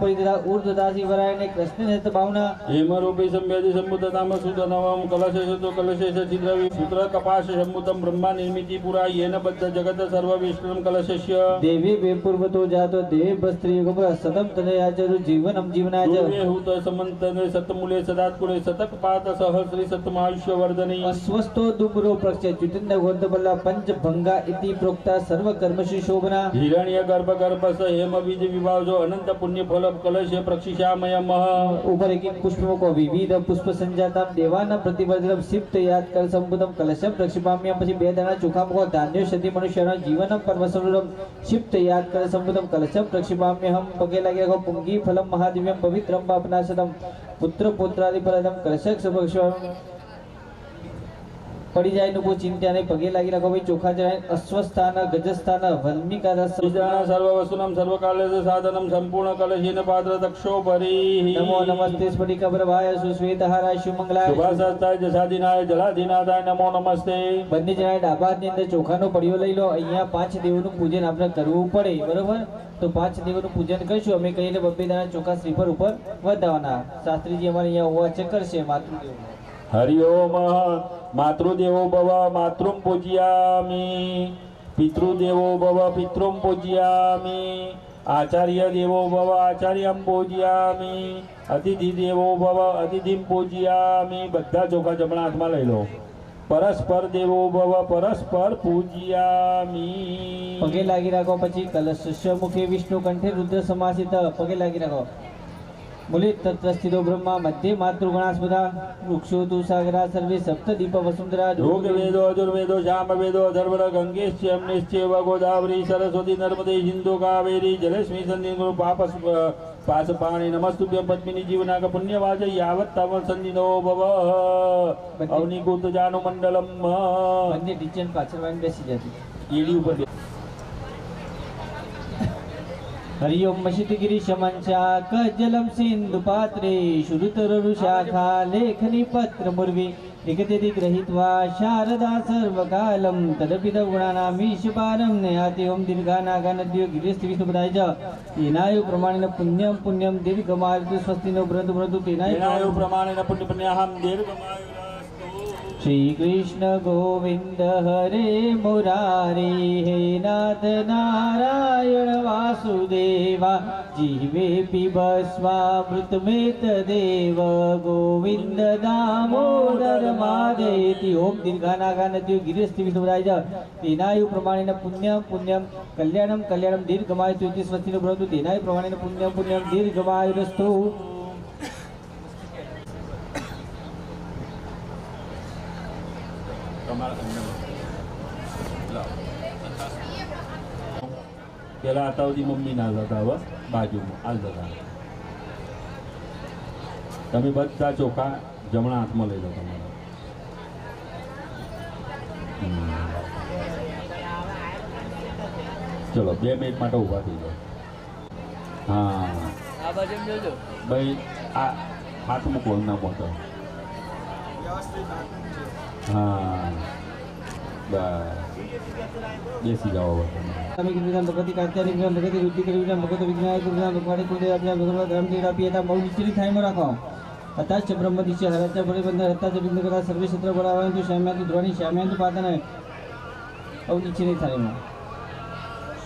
परिदा ऊर्ध्वदासी वरायणे कृष्ण नेत्र भावना हेमरूपे संवेदि सम्मुत नाम सुदनवम कलशेषतो कलशेष छिद्रवि सूत्र कपाश सम्मुतं ब्रह्मा निर्मिति पुरा येन बद्ध जगत सर्व विष्णुं कलशस्य देवी वेपूर्वतो जातो देव बस्त्री गोबर सतम तनयाचरु जीवनम जीवनाय दुर्वे हुत समन्तने सतमूले सदात्कुले सतकपात सहस्री सतमायुष्य वर्धने अस्वस्थो दुम्रो प्रक्षय चुतिन्द गोदबल्ला पंच भंगा इति प्रोक्ता सर्व कर्मशि शोभना हिरण्य गर्भ गर्भस हेम बीज विभाजो अनंत पुण्य फल कलश प्रक्षिशामयम ऊपर एक पुष्पों को विविध पुष्प संजातम देवाना प्रतिवर्धनम सिप्त याद कर संबुद्धम कलशम प्रक्षिपाम्यम પછી બે દાણા ચોખા મુકો ધાન્ય સદી મનુષ્યના જીવનમ પરમસુરમ સિપ્ત યાદ कर संबुद्धम कलशम प्रक्षिपाम्यहम पगे लगे को पुंगी फलम महादिव्यम पवित्रम पापनाशतम पुत्र पुत्रादि फलदम कलशक सुभक्षम पड़ी जाए नुको चिंता नहीं पगे लागी रखो भाई चोखा चढ़ाए अश्वस्थान गजस्थान वल्मीका रस सर्व वस्तुनम सर्वकाले साधनम संपूर्ण कलशेन पात्र दक्षोपरि नमो नमस्ते स्फटिका प्रभाय सुश्वेतहाराय शुमंगलाय શુભાશાસ્તાય જસાદિનાય જલાધિનાથાય નમો નમસ્તે બંને જણાએ ડાબા હાથની અંદર ચોખાનો પડિયો લઈ લો અહીંયા 5 દેવોનું પૂજન આપણે કરવું પડે બરોબર તો 5 દેવોનું પૂજન કરીશું અમે કહીને બબ્બે દાણા ચોખા શ્રીફળ ઉપર વધાવવાના શાસ્ત્રીજી અમારે અહીંયા વાચન કરશે માતૃદેવ હરિ ઓમ માતૃદેવો ભવ માતૃમ પૂજયામિ પિતૃદેવો ભવ પિતૃમ પૂજયામિ આચાર્ય દેવો ભવ આચાર્યમ પૂજયામિ અતિથિ દેવો ભવ અતિથિમ પૂજયામિ બધા ચોખા જમણા હાથમાં લઈ લો પરસ્પર દેવો ભવ પરસ્પર પૂજયામિ પગે લાગી રાખો પછી કલશ મુખે વિષ્ણુ કંઠે રુદ્ર સમાસિત પગે લાગી રાખો मूले तत्वस्थितो ब्रह्मा मध्ये मातृगणास्पदा वृक्षो तु सागरा सर्वे सप्त दीप वसुंधरा योग वेदो अजुर्वेदो श्याम वेदो अथर्वण गंगेश्च यमुनेश्चैव गोदावरी सरस्वती नर्मदे सिंधु कावेरी जलस्मी सन्निधो पापस पासपाणि नमस्तुभ्यं पद्मिनी जीवनाक पुण्यवाच यावत् तावत् सन्निधो भव अवनिकूत जानु मंडलम બંને ટીચર પાછળ વાઈને બેસી જતી ईडी ऊपर हरि ओम मशितगिरी शमंचा कजलम सिंधु पात्रे शुरुतरु शाखा लेखनी पत्र मुर्वी निकतेति ग्रहीत्वा शारदा सर्वकालम तदपित गुणानामीश पारम नयाति ओम दीर्घानागानद्यो गिरिस्ति विष्णुपदाय च तेनायु प्रमाणेन पुण्यम पुण्यम दीर्घमायुः स्वस्तिनो व्रतु व्रतु तेनायु प्रमाणेन पुण्य पुण्याहं दीर्घमायुः श्री कृष्ण गोविंद हरे मुरारी हे नाथ नारायण वासुदेवा जीवे पिबस्वामृतमेत देव गोविंद दामोदर मादेति ओम दीर्घानागानद्यो गिरिस्ति विष्णुपदाय च तेनायु प्रमाणेन पुण्यम पुण्यम कल्याणम कल्याणम दीर्घमायुः इति स्वस्तिनो भवतु तेनायु प्रमाणेन पुण्यम पुण्यम दीर्घमायुरस्तु પેલા હતા સુધી મમ્મી ના જતા હવે બાજુમાં હાલ જતા તમે બધા ચોખા જમણા હાથમાં લઈ લો તમારા ચલો 2 મિનિટ માટે ઊભા થઈ જાઓ હા આ બાજુ એમ જોજો ભાઈ આ હાથ મૂકો ના મોટો હા બસ બેસી જાઓ હવે તમે વિજ્ઞાન ભગવતી કાર્ત્યાની વિજ્ઞાન ભગવતી વૃદ્ધિ કરી વિજ્ઞાન ભગવત વિજ્ઞાન વિજ્ઞાન ભગવાન કુળદેવ અભ્યાસ ભગવાન ધર્મદેવ આપીતા બહુ નિશ્ચિત થાયમાં રાખો હતાશ બ્રહ્મ દિશ્ય હરત્ય પરિબંધ હતાશ વિઘ્ન કરા સર્વે ક્ષેત્ર બરાવંતુ શ્યામ્યાંતુ ધ્વનિ શ્યામ્યાંતુ પાતન અવનિશ્ચિત થાયમાં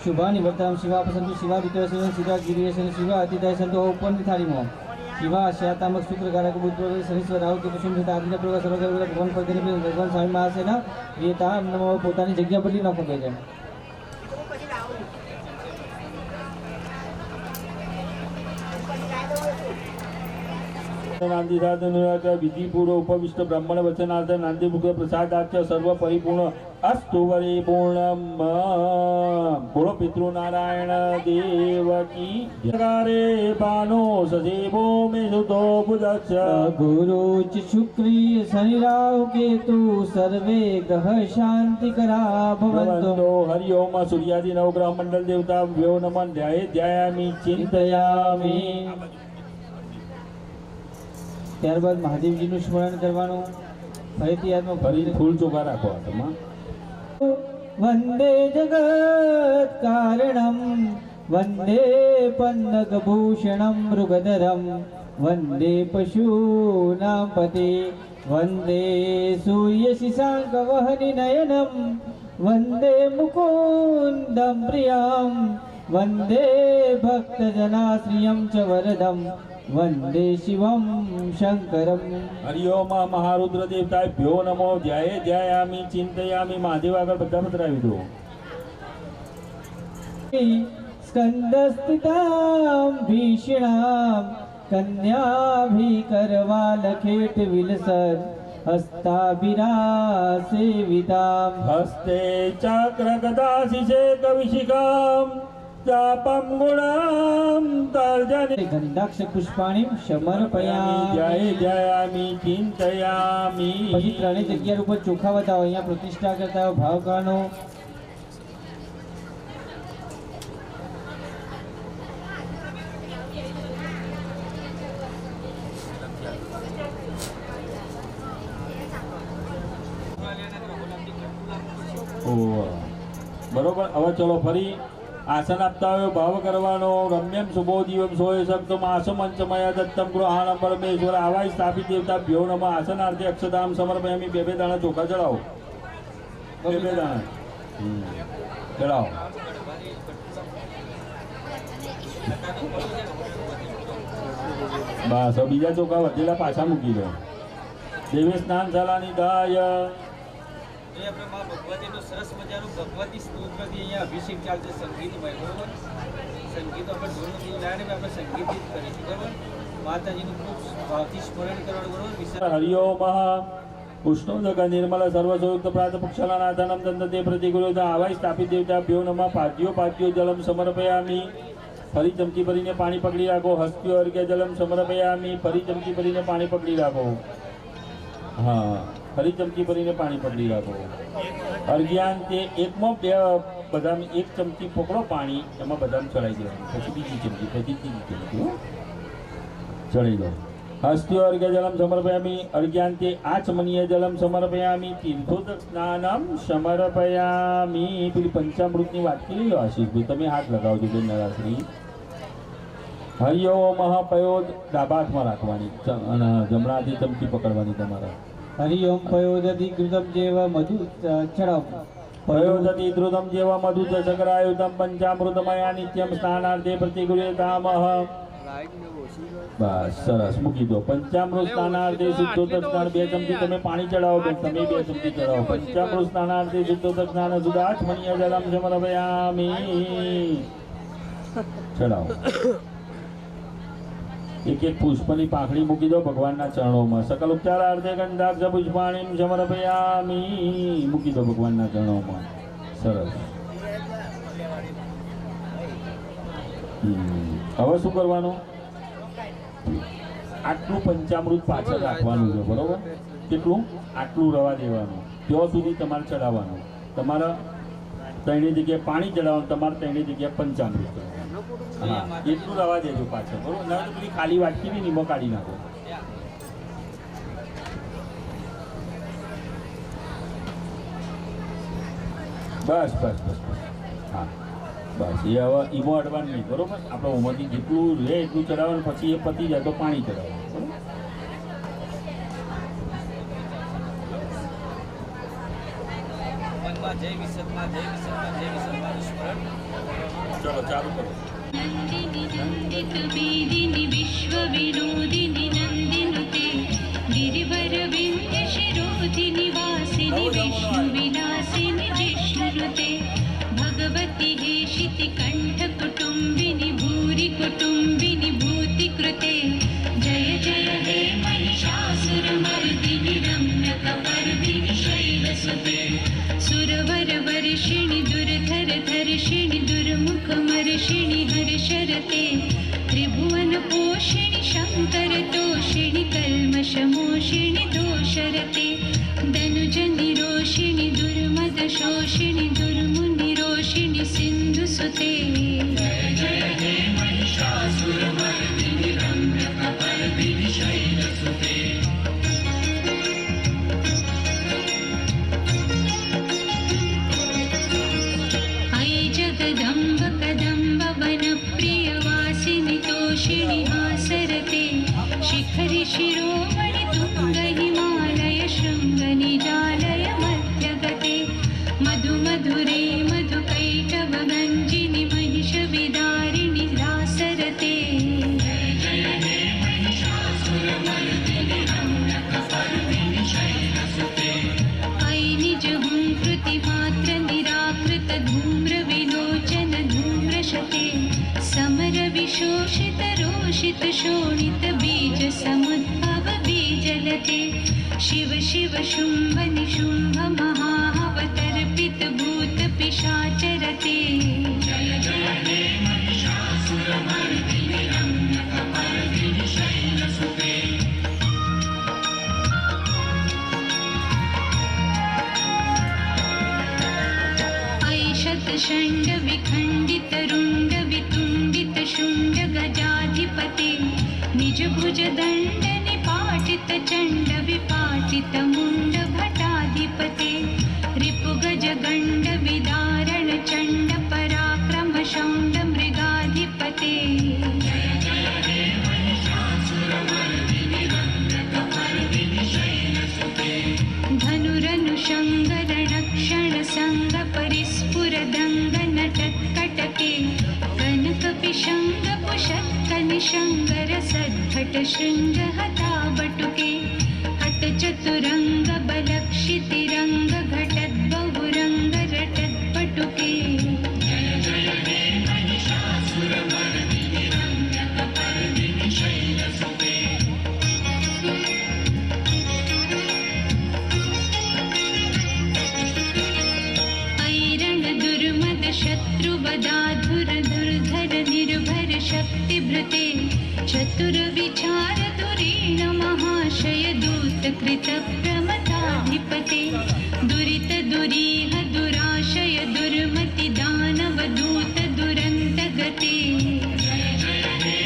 શુભાની વર્તમાન શિવા પસંતુ શિવા દ્વિતીય શિવા ગિરિવેશન શિવા અતિદાય સંતો ઉપરની થાળીમાં શિવા શ્યાતામક શુક્રકારક બુદ્ધ શનિશ્વર રાહુ કે કુસુમ થતા આદિના પ્રકાર સર્વગ્ર ભગવાન પદની ભગવાન સ્વામી મહાશયના રીતા પોતાની જગ્યા બદલી નાખો કે છે નાંદી સાધન વિધિપૂર્વ ઉપવિષ્ટ બ્રાહ્મણ વચનાર્થ નાંદી મુખ પ્રસાદાર્થ સર્વ પરિપૂર્ણ અસ્તુ પરિપૂર્ણમ બોલો પિતૃ નારાયણ દેવ કી જગારે બાનો સદેવો મે સુતો બુદક્ષ ગુરુ ચ શુક્રી શનિ રાહુ કેતુ સર્વે ગ્રહ શાંતિ કરા ભવંતો હરિ ઓમ સૂર્યાદિ નવગ્રહ મંડળ દેવતા વ્યો નમઃ ધ્યાયામિ ચિંતયામિ ત્યારબાદ મહાદેવજીનું સ્મરણ કરવાનું ફરીથી યાદમાં ફરી ફૂલ ચોખા રાખો હાથમાં વંદે જગત કારણમ વંદે પન્નગભૂષણમ મૃગધરમ વંદે પશૂનાં પતે વંદે સૂર્ય શશાંક વહનિ નયનમ વંદે મુકુંદમ પ્રિયમ વંદે ભક્તજનાશ્રિયમ ચ વરદમ વંદે શિવમ શંકરમ હરિ ઓમ મહારુદ્ર દેવતાભ્યો નમો ધ્યાયામિ ચિંતયામિ મહાદેવ આગળ બધા પધરાવી દો સ્કંદસ્થિતામ ભીષણામ કન્યાભિકરવાલખેટ વિલસન હસ્તાભિરાસેવિતામ હસ્તે ચક્ર ગદા શિશે કવિશિકામ ચાપમ ગુણામ તર્જની ગંધાક્ષ પુષ્પાણીમ સમર્પયામિ ધ્યાયામિ ચિંતયામિ પછી ત્રણેય જગ્યા ઉપર ચોખા બતાવો અહીંયા પ્રતિષ્ઠા કરતા હોય ભાવ કરવાનો બરોબર હવે ચલો ફરી આસન આપતા હોય ભાવ કરવાનો રમ્યમ શુભો દિવમ સોય સક્તમ આસમ અંચમય દત્તમ ગૃહાણમ પરમેશ્વર આવાય સ્થાપિત દેવતા ભ્યો નમ આસનાર્થે અક્ષદામ સમર્પયામિ બે દાણા ચોખા ચડાવો બે દાણા ચડાવો બસ હવે બીજા ચોખા વધેલા પાછા મૂકી દો દેવે સ્નાન શાલાની દાય આપણે માં ભગવતીનું સરસ મજાનું ભગવતી સ્તોત્રથી અહીંયા અભિષેક ચાલશે સંગીતમય બરોબર સંગીત આપણે ઢોલથી લાવીને આપણે સંગીત કરીશું બરોબર માતાજીનું ખૂબ ભાવથી સ્મરણ કરવાનું બરોબર વિશે હરિ ઓમ ઉષ્ણોદક નિર્મલ સર્વસોયુક્ત પ્રાત પક્ષલાનાથનમ દંતતે પ્રતિગુરુતા આવાય સ્થાપિત દેવતાભ્યો નમઃ પાદ્યો જલમ સમર્પયામિ ફરી ચમચી ભરીને પાણી પકડી રાખો હસ્ત્યો અર્ઘ્ય જલમ સમર્પયામિ ફરી ચમચી ભરીને પાણી પકડી રાખો હા ફરી ચમચી ભરીને પાણી પકડી રાખો અર્ઘ્યાંતે એકમાં બે બદામ એક ચમચી પકડો પાણી એમાં બદામ ચડાવી દેવાનું પછી બીજી ચમચી પછી ત્રીજી ચમચી ચડાવી દો હસ્ત્યો અર્ઘ્ય જલમ સમર્પયામિ અર્ઘ્યાંતે આચમનીય જલમ સમર્પયામિ તીર્થોદક સ્નાનમ સમર્પયામિ પેલી પંચામૃતની વાટકી લઈ લો આશીષભાઈ તમે હાથ લગાવજો બેન નરાશ્રી હરિ ઓમ પયો ડાબા હાથમાં રાખવાની અને જમણા હાથે ચમચી પકડવાની તમારા હરિ ઓમ પયોદધિ કૃતમ જેવ મધુ ચડાવ પયોદધિ ધૃતમ જેવ મધુ ચ ચક્રાયુતમ પંચામૃતમયા નિત્યમ સ્નાનાર્થે પ્રતિગુરુતામહ બસ સરસ મૂકી દો પંચામૃત સ્નાનાર્થે શુદ્ધોદક સ્નાન 2 ચમચી તમે પાણી ચડાવો બેન તમે 2 ચમચી ચડાવો પંચામૃત સ્નાનાર્થે શુદ્ધોદક સ્નાન સુદાચમનીય જલમ સમર્પયામિ ચડાવો એક એક પુષ્પની પાંખડી મૂકી દો ભગવાનના ચરણોમાં સકલ ઉપચારાર્થે ગંધાક્ષ પુષ્પાણીમ સમર્પયામિ મૂકી દો ભગવાનના ચરણોમાં સરસ. હવે શું કરવાનું? આટલું પંચામૃત પાછળ રાખવાનું છે, બરોબર? કેટલું? આટલું રવા દેવાનું, ત્યાં સુધી તમારે ચડાવવાનું. તમારે ત્રણેય જગ્યાએ પાણી ચડાવવાનું, તમારે ત્રણેય જગ્યાએ પંચામૃત ચડાવવાનું. હા, એટલું રવા દેજો પાછળ, બરોબર? ના તો પેલી ખાલી વાટકી બી નિમક કાઢી નાખો. બસ બસ બસ બસ. હા બસ, એ હવે ઈમો અડવાનું નહીં, બરોબર? આપણે ઉંમરથી જેટલું રહે એટલું ચડાવવાનું, પછી એ પતી જાય તો પાણી ચડાવવાનું, બરોબર? મનમાં જય વિસર્ગમાં જય વિસર્ગમાં જય વિસર્ગમાં સ્મરણ. ચલો ચાલુ કરો. नन्दित वेदिनि विश्वविनोदिनि नन्दिनुते गिरिवर विन्ध्य शिरोधिनि वासिनि विष्णुविलासिनि जिष्णुरुते भगवति हेशिति कण्ठ कुटुम्बिनि भूरि कुटुम्बिनि भूतिकृते जय जय हे महिषासुरमर्दिनि रम्यकपर्दिनि शैलसुते सुरवर वर्षिणि दुर्धर धर्षिणि दुर्मुखमर्षिणि हर्षरते त्रिभुवन पोषिणि शङ्कर तोषिणि कल्मषमोषिणि दोषरते धनुज निरोषिणि दुर्मद शोषिणि दुर्मुनिरोषिणि सिन्धुसुते जय जय हे महिषासुरमर्दिनि रम्यकपर्दिनि शैलसुते जगदम्ब कदम्ब वनप्रियवासिनि तोषिणि हासरते शिखरि शिरोमणि तुङ्ग हिमालय शृङ्ग निजालय मध्यगते मधु मधुरे मधुकैटभ गञ्जिनि महिषविदारिणि रासरते जय जय हे महिषासुरमर्दिनि रम्यकपर्दिनि शैलसुते अयि निज हुंकृति मात्र निराकृत धूम्र विलोचन धूम्रशते समर विशोषित रोषित शोणित बीज समुद्भव बीजलते शिव शिव शुम्भ निशुम्भ महावतर्पित भूत पिशाचरते जय जय हे महिषासुरमर्दिनि रम्यकपर्दिनि शैलसुते शतषण्ड विखण्डित रुण्ड वितुण्डित शुण्ड गजाधिपते निज भुज दण्ड निपाटित चण्ड विपाटित मुण्ड भटाधिपते रिपुगज गण्ड विदारण चण्ड पराक्रम शौण्ड मृगाधिपते जय जय हे महिषासुरमर्दिनि रम्यकपर्दिनि शैलसुते धनुरनुषङ्गरणक्षण सङ्ग परिस्फुरदङ्ग नटत्कटके कनकपिशङ्ग पुषत्कनिशङ्गर सद्भट शृङ्ग हताबटुके हतचतुरङ्ग बलक्षितिरङ्ग घटद्बहुरङ्ग रटत्पटुके जय जय हे महिषासुरमर्दिनि रम्यकपर्दिनि शैलसुते शत्रुवदाधुर दुर्धर निर्भर शक्तिभृते चतुर्विचार धुरीण महाशय दूतकृत प्रमथाधिपते दुरित दुरीह दुराशय दुर्मति दानव दूत दुरन्त गते जय जय हे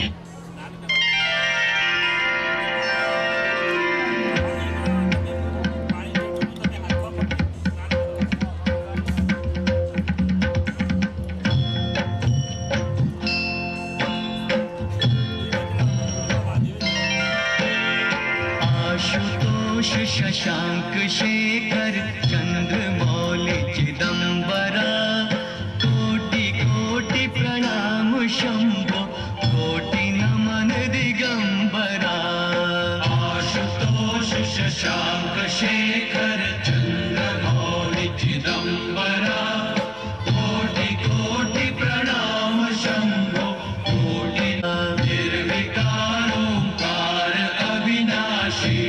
शशांक शेखर चंद्रमौलि चिदंबरा कोटि कोटि प्रणाम शंभो कोटि नमन दिगंबरा आशुतोष शशांक शेखर चंद्रमौलि चिदंबरा कोटि कोटि प्रणाम शंभो कोटि निर्विकारोंकार अविनाशी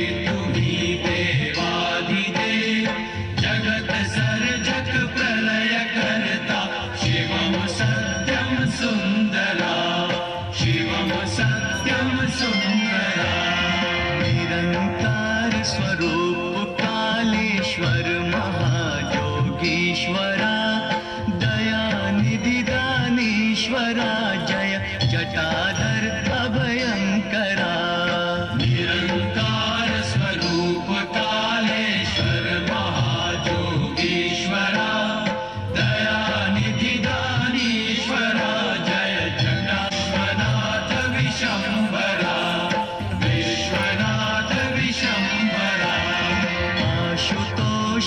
जगत सर्जक प्रलय कर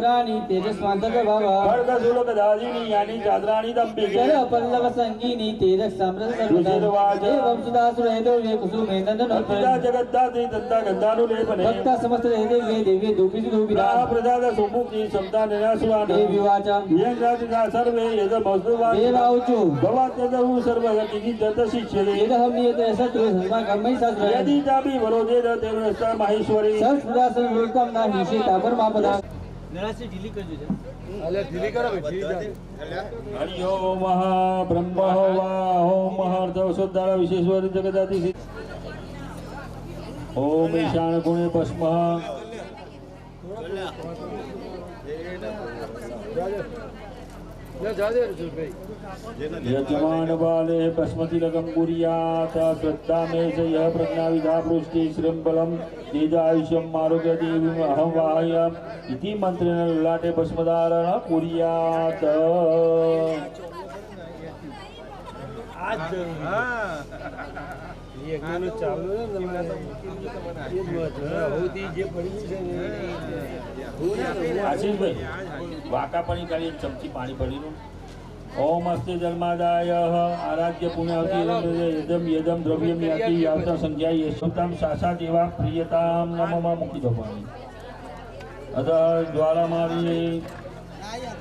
રાણી તેજસ્વાંતક ભાવ ખડગ સુલક દાજીની યાની ચાદરાણી દંબિકે જળ પલ્લવ સંગીની તેજક સામ્રાજ રુચિરવાજ વંશદાસ રહેદો વે કુસુમે નંદન અતિદા જગદ્દાત્રી દંતા ગંધાનું લેપને ભક્તા સમસ્ત રહેદે વે દેવી દુબિજ દુબિદા રાહ પ્રજાદ સુમુક્તિ સમતા નિરાશવાન દેવી વાચા યંગાજના સર્વે યદ મસ્તવાન દેવાઉચુ ભવાત તદુ સર્વ ગતિની જત શિષ્યદે એદહમ નિયત સત્ર સંમા કર્મૈ શાસ્ત્ર યદિ જાબી વરોજે દેવસ્તા માહેશ્વરી સંસ્કૃદાસન લોકમ ના નિશે તાપર માપદા નરાસી ઢીલી કરજો છે અલે ઢીલી કરો ભાઈ ઢીલી હરિ ઓમ મહા બ્રહ્મ વા ઓમ મહાર્થ શુદ્ધારા વિશેશ્વર જગદાતિ ઓમ ઈશાન ગુણે ભસ્મ यजमान बाले बस्मति लगम कुर्यात श्रद्धा में च यह प्रज्ञा विधा पृष्टि श्रृंबलम तेजायुष्यम आरोग्य देवी अहम वाह्यम इति मंत्रेण ललाटे भस्मधारण कुर्यात आशीष भाई वाका पानी करी एक चमची पानी पड़ी लो ओम अस्ते जन्मादाय आराध्य पुण्यावती यदम यदम द्रव्यम याति यावता संख्या यशोतम सासा देवा प्रियताम नमः मुखी दो पानी अतः ज्वाला मारी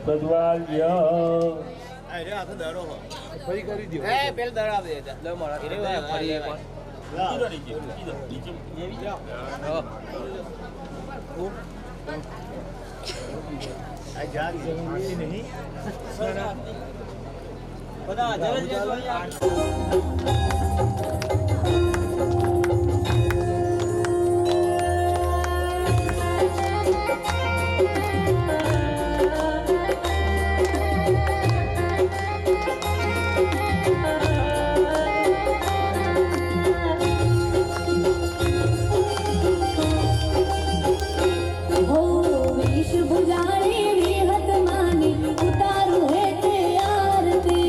प्रज्वाल्य ફરી કરી દો એ પેલ દરાવ દે લે મારા ફરી એક વાર આ જાન નહીં બધા હાજર જ રહેજો યાર उतारू है आरती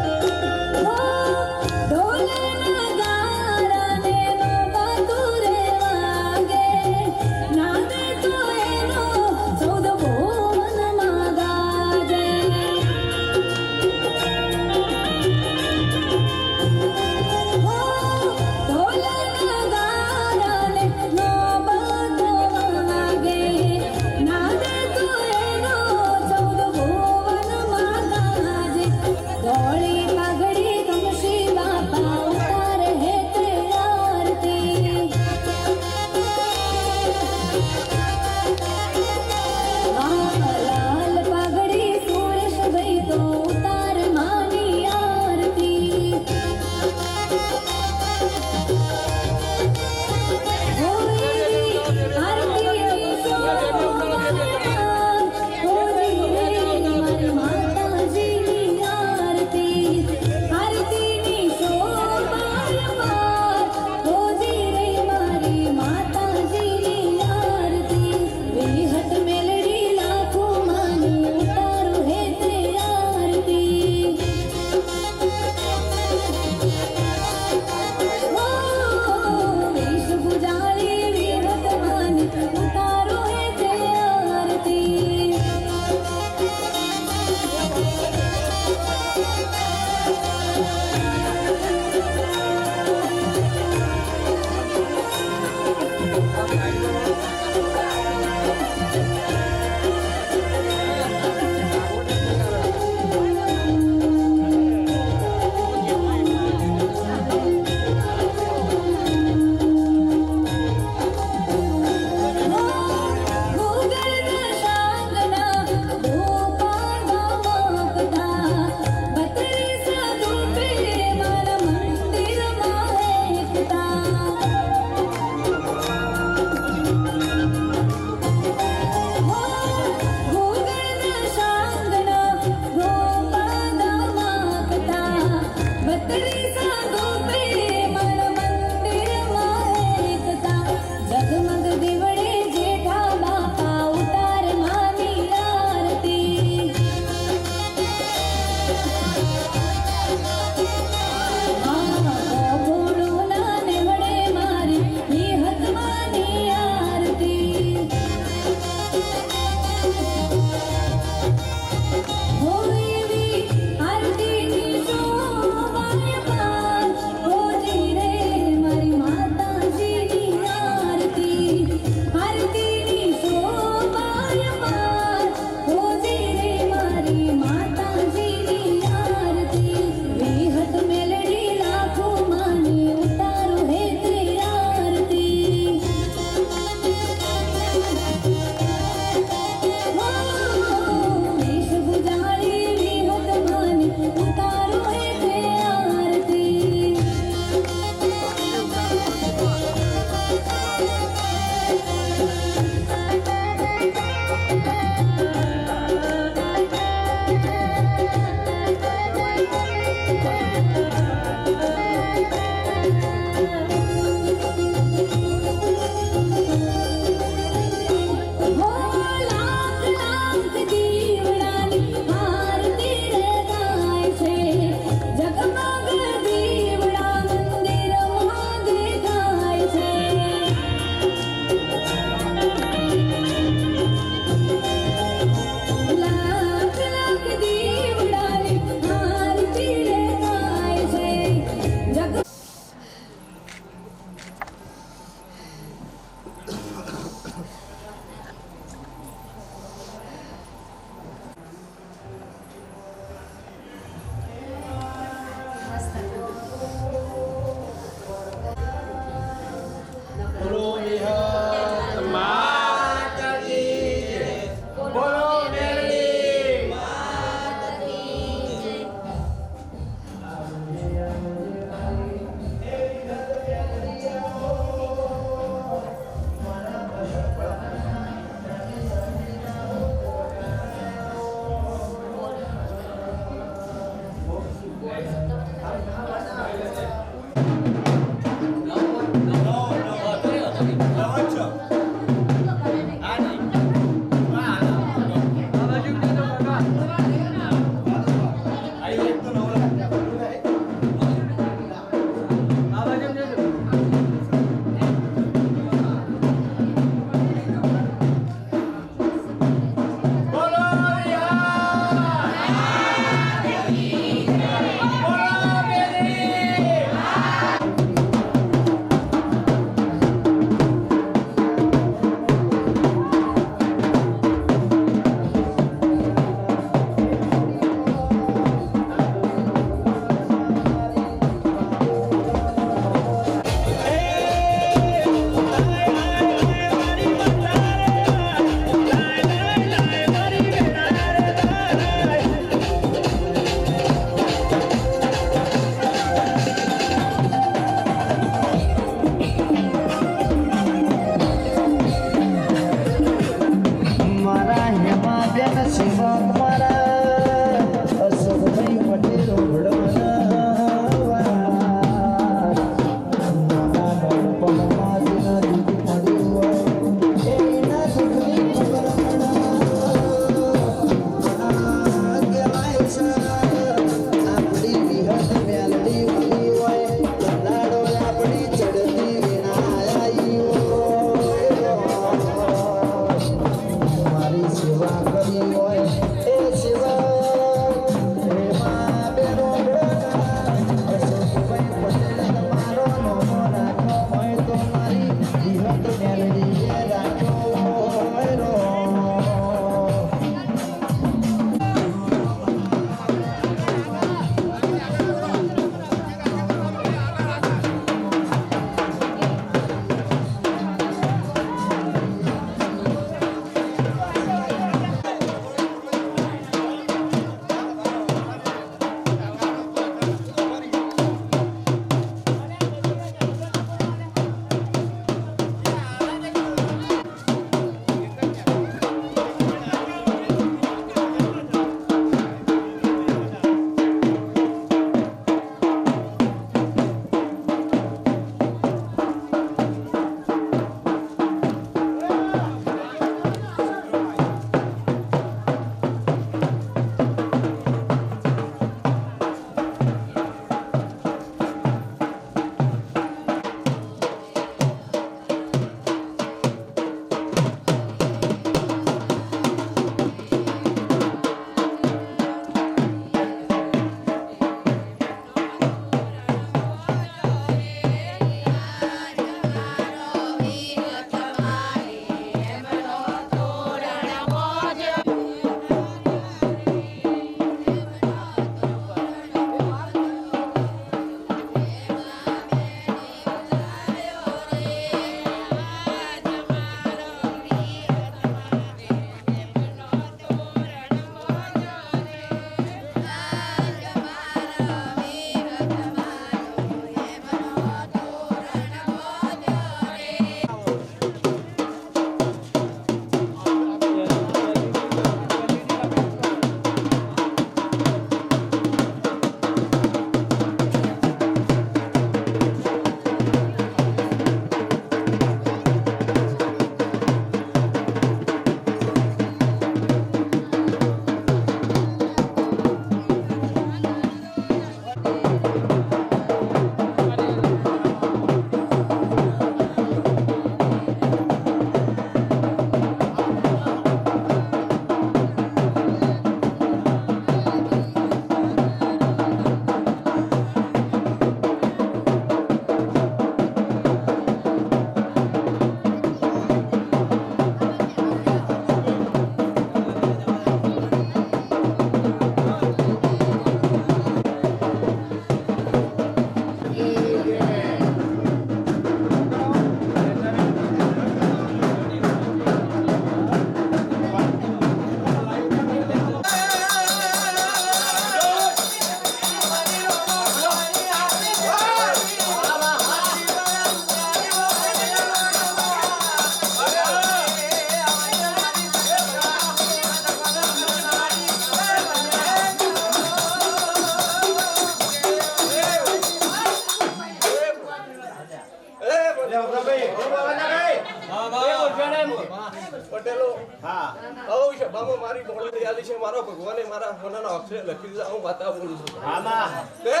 પટેલો હા આવું સભામાં મારી બોલો તૈયારી છે મારો ભગવાને મારા મનનો અક્ષરે લખી દીધા હું માતા બોલું છું આમાં એ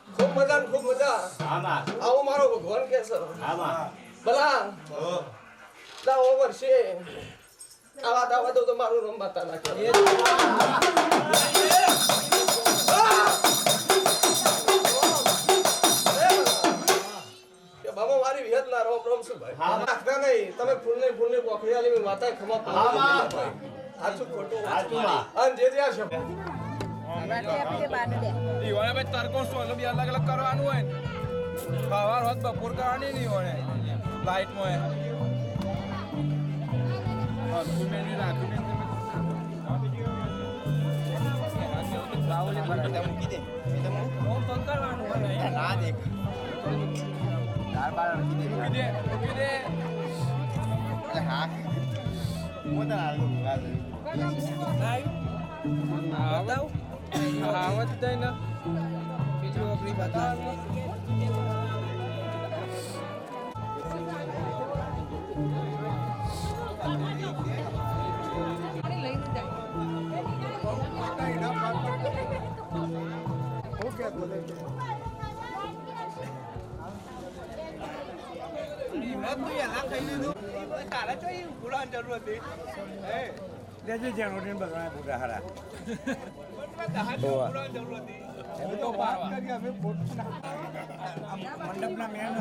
ખૂબ મજા ને ખૂબ મજા આમાં આવો મારો ભગવાન કે છે આમાં ભલા દાવો વર્ષે આવા દાવા દો તો મારું નામ માતા નાખે બાબા મારી વિહત ના રોમ રોમ શું ભાઈ નાખતા નહીં તમે ફૂલની પોખરી આલી માતા ખમા પાવા સાચું ખોટું સાચું અને જે જે આ શબ્દ ઈવાને ભાઈ તરકો સોલો બી અલગ અલગ કરવાનું હોય ને સવાર હોત બપોર કરવાની નહીં હોય લાઈટમાં ના દેખ આવત થાય ને બીજું આપણી બતા મંડપના મેન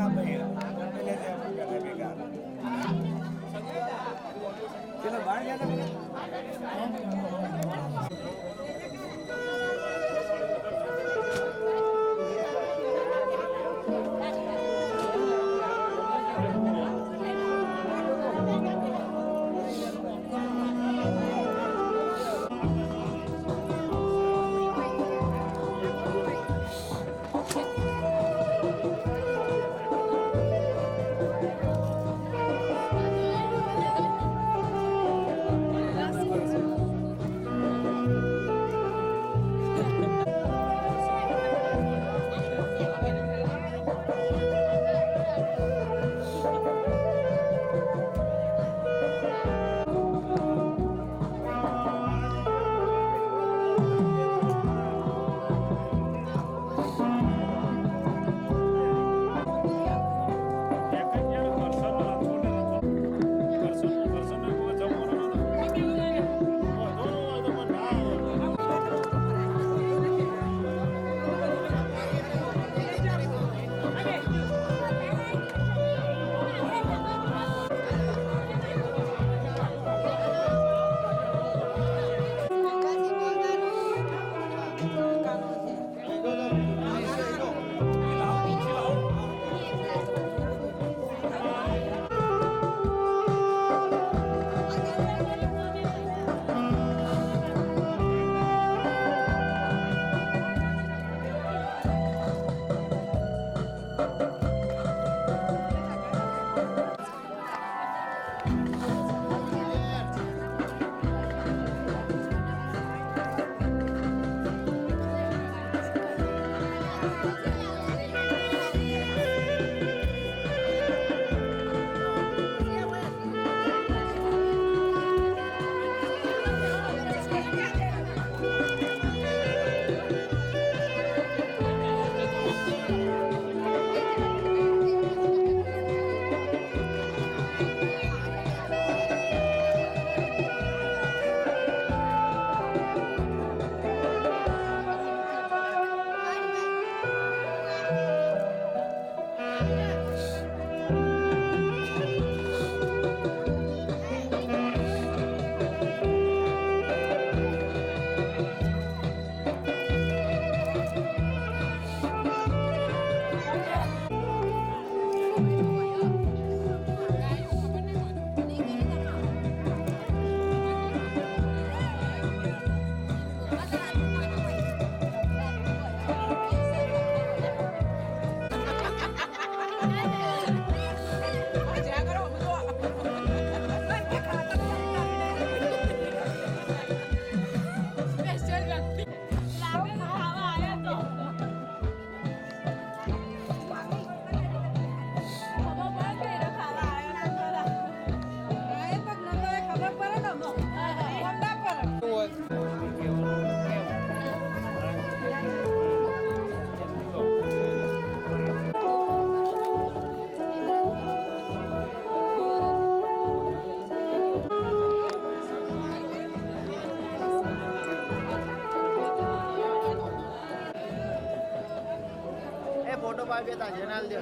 ભાઈ બેતા જનાલ દે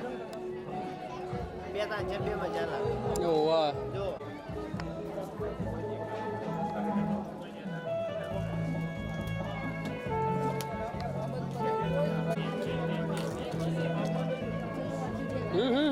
બેતા છે બે મજાલા ઓ વાહ જો હમ